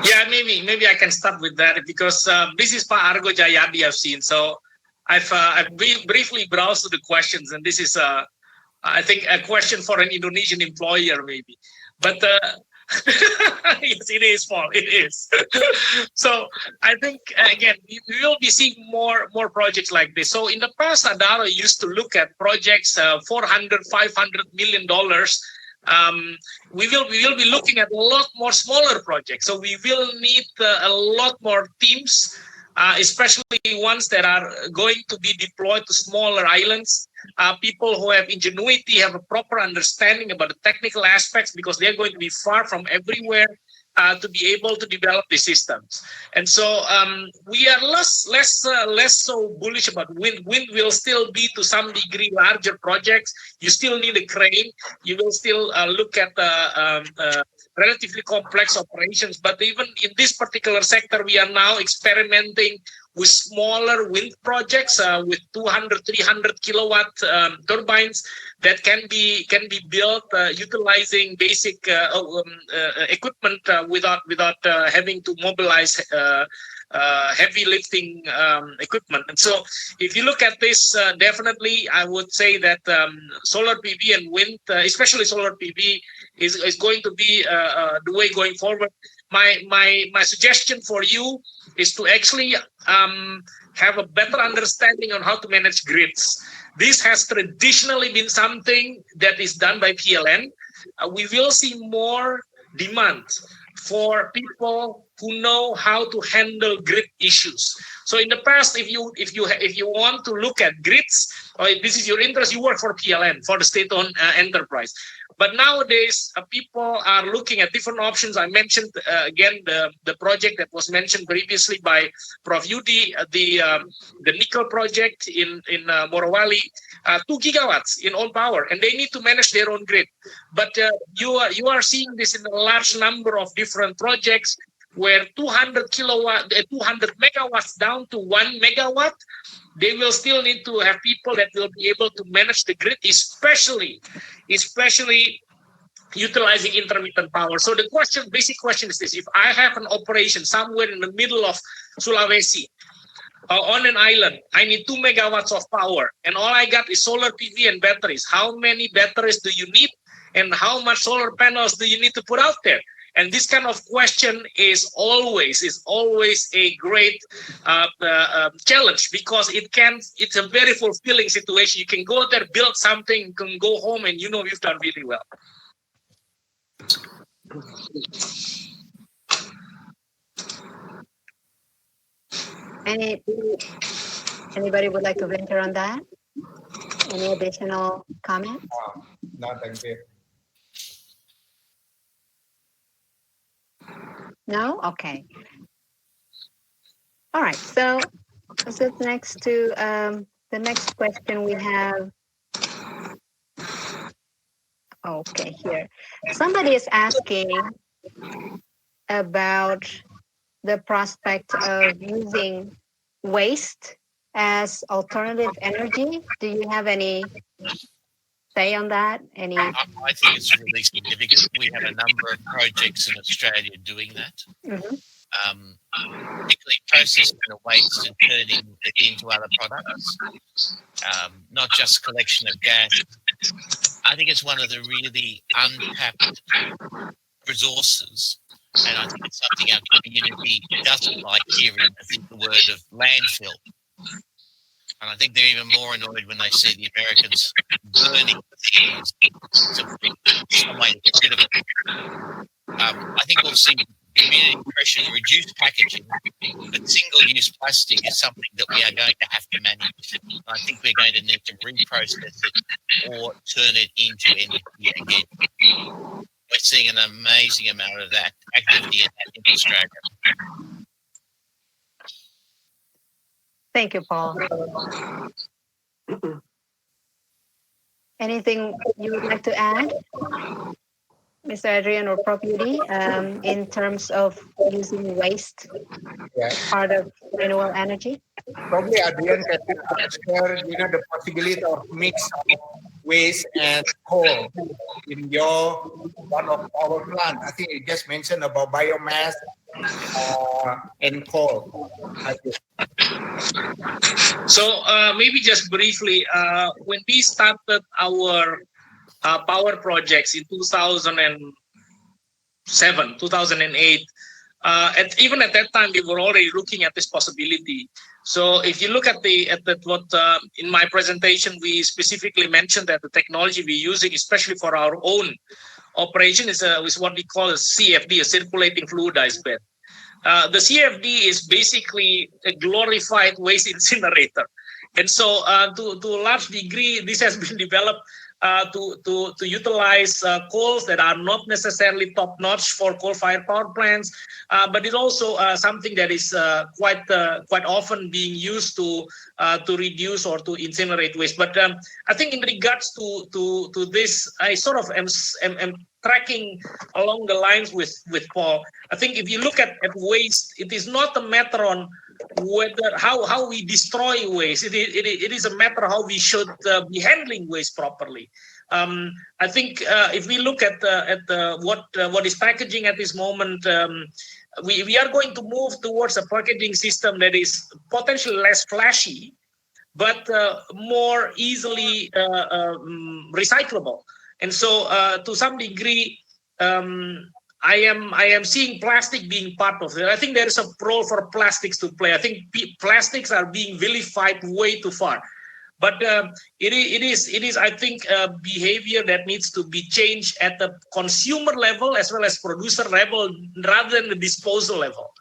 Speaker 3: Yeah, maybe I can start with that because this is Pak Argo Jayadi I've seen. So I've briefly browsed through the questions, and this is I think a question for an Indonesian employer maybe. But yes, it is, Paul. It is. So I think again we will be seeing more projects like this. So in the past, Adaro used to look at projects $400-500 million. We will be looking at a lot more smaller projects. So we will need a lot more teams, especially ones that are going to be deployed to smaller islands. People who have ingenuity, have a proper understanding about the technical aspects, because they're going to be far from everywhere to be able to develop the systems. And so we are less so bullish about wind. Wind will still be to some degree larger projects. You still need a crane. You will still look at relatively complex operations. But even in this particular sector, we are now experimenting with smaller wind projects with 200-300 kilowatt turbines that can be built utilizing basic equipment without having to mobilize heavy lifting equipment. And so if you look at this, definitely I would say that solar PV and wind, especially solar PV, is going to be the way going forward. My suggestion for you is to actually have a better understanding on how to manage grids. This has traditionally been something that is done by PLN. We will see more demand for people who know how to handle grid issues. So in the past, if you want to look at grids, or if this is your interest, you work for PLN, for the state-owned enterprise. But nowadays, people are looking at different options. I mentioned again the project that was mentioned previously by Prof. Yudi, the nickel project in Morowali, 2 gigawatts in own power, and they need to manage their own grid. But you are seeing this in a large number of different projects, where 200 megawatts down to 1 megawatt, they will still need to have people that will be able to manage the grid, especially utilizing intermittent power. So the basic question is this: if I have an operation somewhere in the middle of Sulawesi, on an island, I need 2 megawatts of power, and all I got is solar PV and batteries. How many batteries do you need, and how much solar panels do you need to put out there? And this kind of question is always a great challenge, because it's a very fulfilling situation. You can go there, build something, you can go home, and you know you've done really well.
Speaker 1: Anybody would like to venture on that? Any additional comments?
Speaker 4: No, thank you.
Speaker 1: No? Okay. All right. So next to the next question we have. Okay, here. Somebody is asking about the prospect of using waste as alternative energy. Do you have any say on that? Any?
Speaker 2: I think it's really significant. We have a number of projects in Australia doing that.
Speaker 1: Mhm.
Speaker 2: Particularly processing the waste and turning it into other products, not just collection of gas. I think it's one of the really untapped resources, and I think it's something our community doesn't like hearing. I think the word of landfill. And I think they're even more annoyed when they see the Americans burning things. Some way to get rid of it. I think we'll see community pressure to reduce packaging, but single-use plastic is something that we are going to have to manage. I think we're going to need to reprocess it or turn it into energy again. We're seeing an amazing amount of that activity in Australia.
Speaker 1: Thank you, Paul. Anything you would like to add, Mr. Adrian or Prof. Yudi, in terms of using waste part of renewable energy?
Speaker 4: Probably Adrian can share, the possibility of mix of waste and coal in your one of our plant. I think you just mentioned about biomass and coal.
Speaker 3: So maybe just briefly, when we started our power projects in 2007, 2008, even at that time, we were already looking at this possibility. So if you look at what in my presentation, we specifically mentioned that the technology we're using, especially for our own operation, is what we call a CFD, a circulating fluidized bed. The CFD is basically a glorified waste incinerator. And so to a large degree, this has been developed to utilize coals that are not necessarily top-notch for coal-fired power plants, but it's also something that is quite often being used to reduce or to incinerate waste. But I think in regards to this, I sort of am tracking along the lines with Paul. I think if you look at waste, it is not a matter on whether how we destroy waste. It is a matter how we should be handling waste properly. I think if we look at what is packaging at this moment, we are going to move towards a packaging system that is potentially less flashy, but more easily recyclable. And so to some degree, I am seeing plastic being part of it. I think there is a role for plastics to play. I think plastics are being vilified way too far. But it is I think behavior that needs to be changed at the consumer level as well as producer level rather than the disposal level.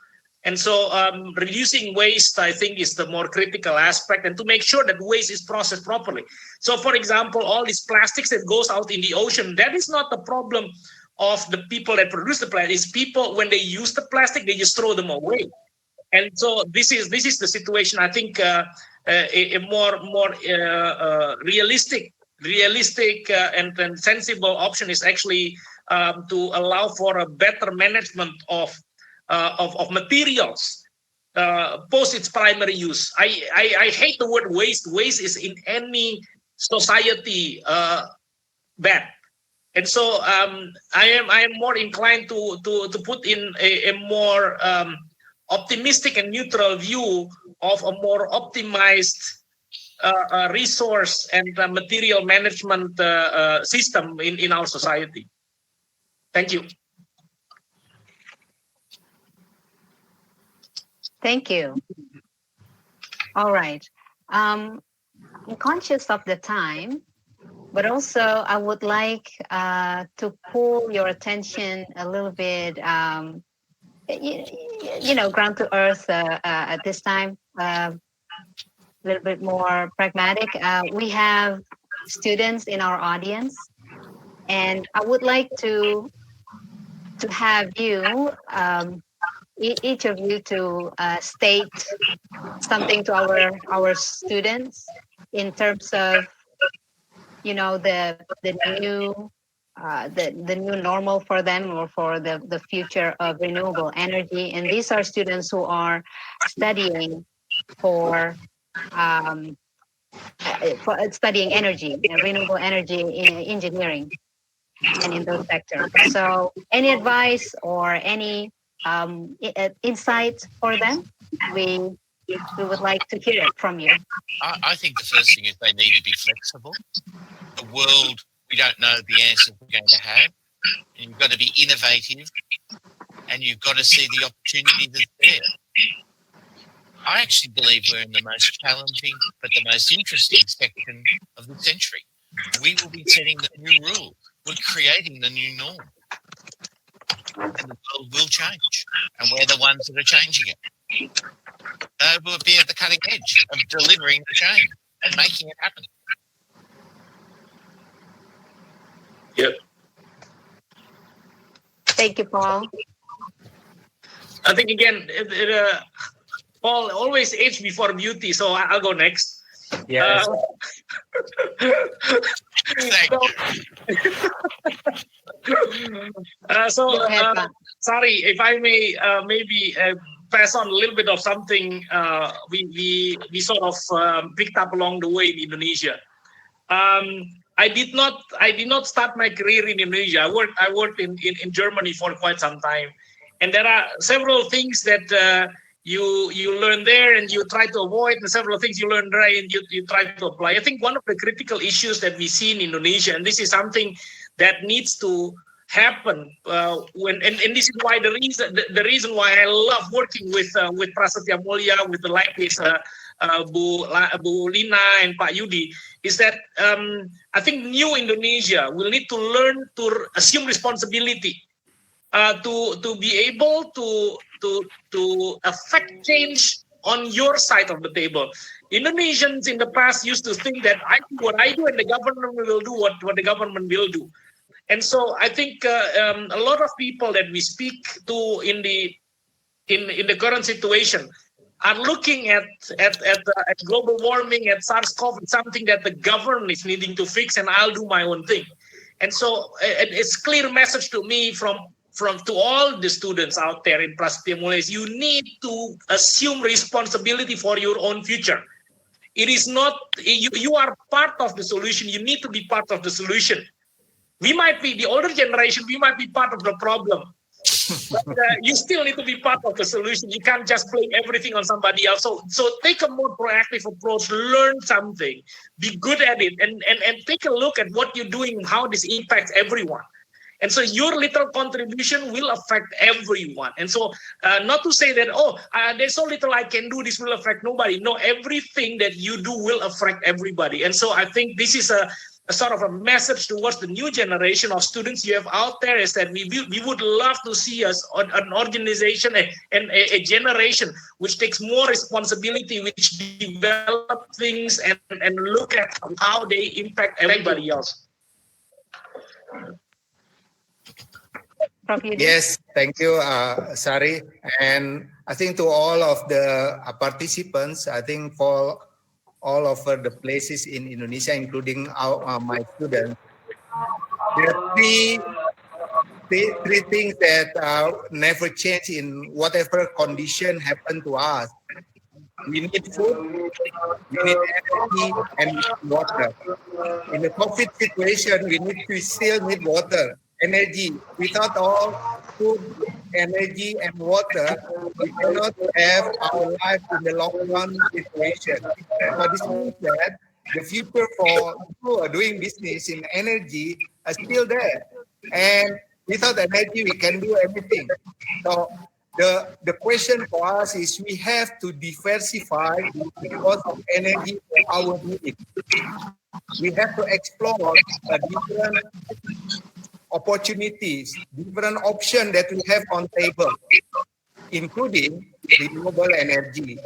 Speaker 3: And so reducing waste, I think, is the more critical aspect, and to make sure that waste is processed properly. So, for example, all these plastics that goes out in the ocean, that is not the problem of the people that produce the plastic. It's people, when they use the plastic, they just throw them away. And so this is the situation. I think a more realistic and sensible option is actually to allow for a better management of materials post its primary use. I hate the word waste. Waste is in any society bad. And so I am more inclined to put in a more optimistic and neutral view of a more optimized resource and material management system in our society. Thank you.
Speaker 1: Thank you. All right. I'm conscious of the time, but also I would like to pull your attention a little bit, ground to earth at this time, a little bit more pragmatic. We have students in our audience, and I would like to have you each of you to state something to our students in terms of, you know, the new the new normal for them, or for the future of renewable energy. And these are students who are studying for studying energy, renewable energy engineering, and in those sectors. So any advice or any insights for them, we would like to hear it from you.
Speaker 2: I think the first thing is they need to be flexible. The world, we don't know the answers we're going to have. And you've got to be innovative, and you've got to see the opportunity that's there. I actually believe we're in the most challenging but the most interesting section of the century. We will be setting the new rules. We're creating the new norm. And the world will change. And we're the ones that are changing it. We'll be at the cutting edge of delivering the change and making it happen.
Speaker 3: Yep.
Speaker 1: Thank you, Paul.
Speaker 3: I think again, Paul always age before beauty, so I'll go next.
Speaker 4: Yes.
Speaker 3: Sorry, if I may maybe pass on a little bit of something we sort of picked up along the way in Indonesia. I did not start my career in Indonesia. I worked in Germany for quite some time, and there are several things that you learn there and you try to avoid, and several things you learn there and you try to apply. I think one of the critical issues that we see in Indonesia, and this is something that needs to happen and this is why the reason why I love working with Prasetya Mulya, with the like this Bu Lina and Pak Yudi, is that I think new Indonesia will need to learn to assume responsibility, to be able to affect change on your side of the table. Indonesians in the past used to think that I do what I do and the government will do what the government will do. And so I think a lot of people that we speak to in the current situation are looking at global warming, at SARS-CoV, something that the government is needing to fix, and I'll do my own thing. And so it's clear message to me from to all the students out there in Prasetya Mulya is you need to assume responsibility for your own future. It is not, you are part of the solution. You need to be part of the solution. We might be the older generation, we might be part of the problem. But you still need to be part of the solution. You can't just blame everything on somebody else. So take a more proactive approach, learn something, be good at it, and take a look at what you're doing, how this impacts everyone. And so your little contribution will affect everyone. And so not to say that, there's so little I can do, this will affect nobody. No, everything that you do will affect everybody. And so I think this is a sort of a message towards the new generation of students you have out there, is that we would love to see us an organization and a generation which takes more responsibility, which develop things and look at how they impact everybody else.
Speaker 4: Yes, thank you, Sari. And I think to all of the participants, I think for all over the places in Indonesia, including my students, there are three things that never change in whatever condition happen to us. We need food, we need energy, and water. In the COVID situation, we still need water, energy. Without all food, energy, and water, we cannot have our life in the lockdown situation. So this means that the future for people doing business in energy are still there. And without energy, we can do everything. So the question for us is we have to diversify because of energy for our needs. We have to explore different opportunities, different options that we have on table, including renewable energy.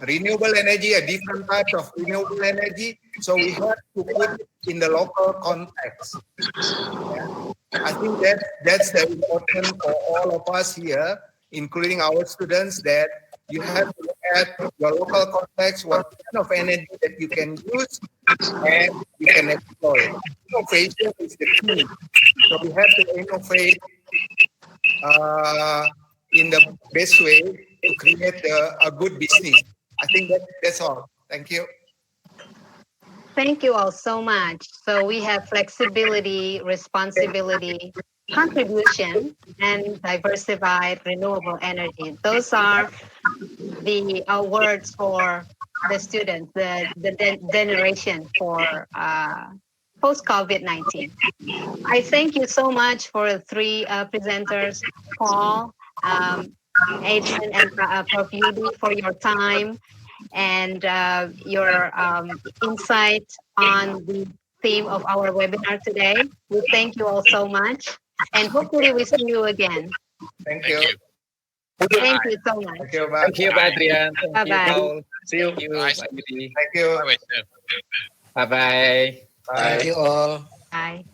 Speaker 4: Renewable energy, a different types of renewable energy, so we have to put it in the local context. Yeah. I think that's the important for all of us here including our students, that you have to look at your local context, what kind of energy that you can use and you can exploit. Innovation is the key. So we have to innovate in the best way to create a good business. I think that's all. Thank you.
Speaker 1: Thank you all so much. So we have flexibility, responsibility, contribution, and diversified renewable energy. Those are the words for the students, the generation for post-COVID-19. I thank you so much for the three presenters, Paul, Adrian, and Prof. Yudi, for your time and your insight on the theme of our webinar today. We thank you all so much, and hopefully we see you again.
Speaker 4: Thank you.
Speaker 1: Thank you so much.
Speaker 4: Thank you,
Speaker 6: Thank you, Pak Adrian.
Speaker 1: Bye
Speaker 6: Thank you,
Speaker 1: bye.
Speaker 6: Paul.
Speaker 3: See you.
Speaker 6: Thank you,
Speaker 2: Bye.
Speaker 6: Pak Yudi.
Speaker 4: Thank you.
Speaker 2: Bye.
Speaker 6: Bye-bye.
Speaker 4: Bye.
Speaker 7: Thank you all.
Speaker 1: Bye.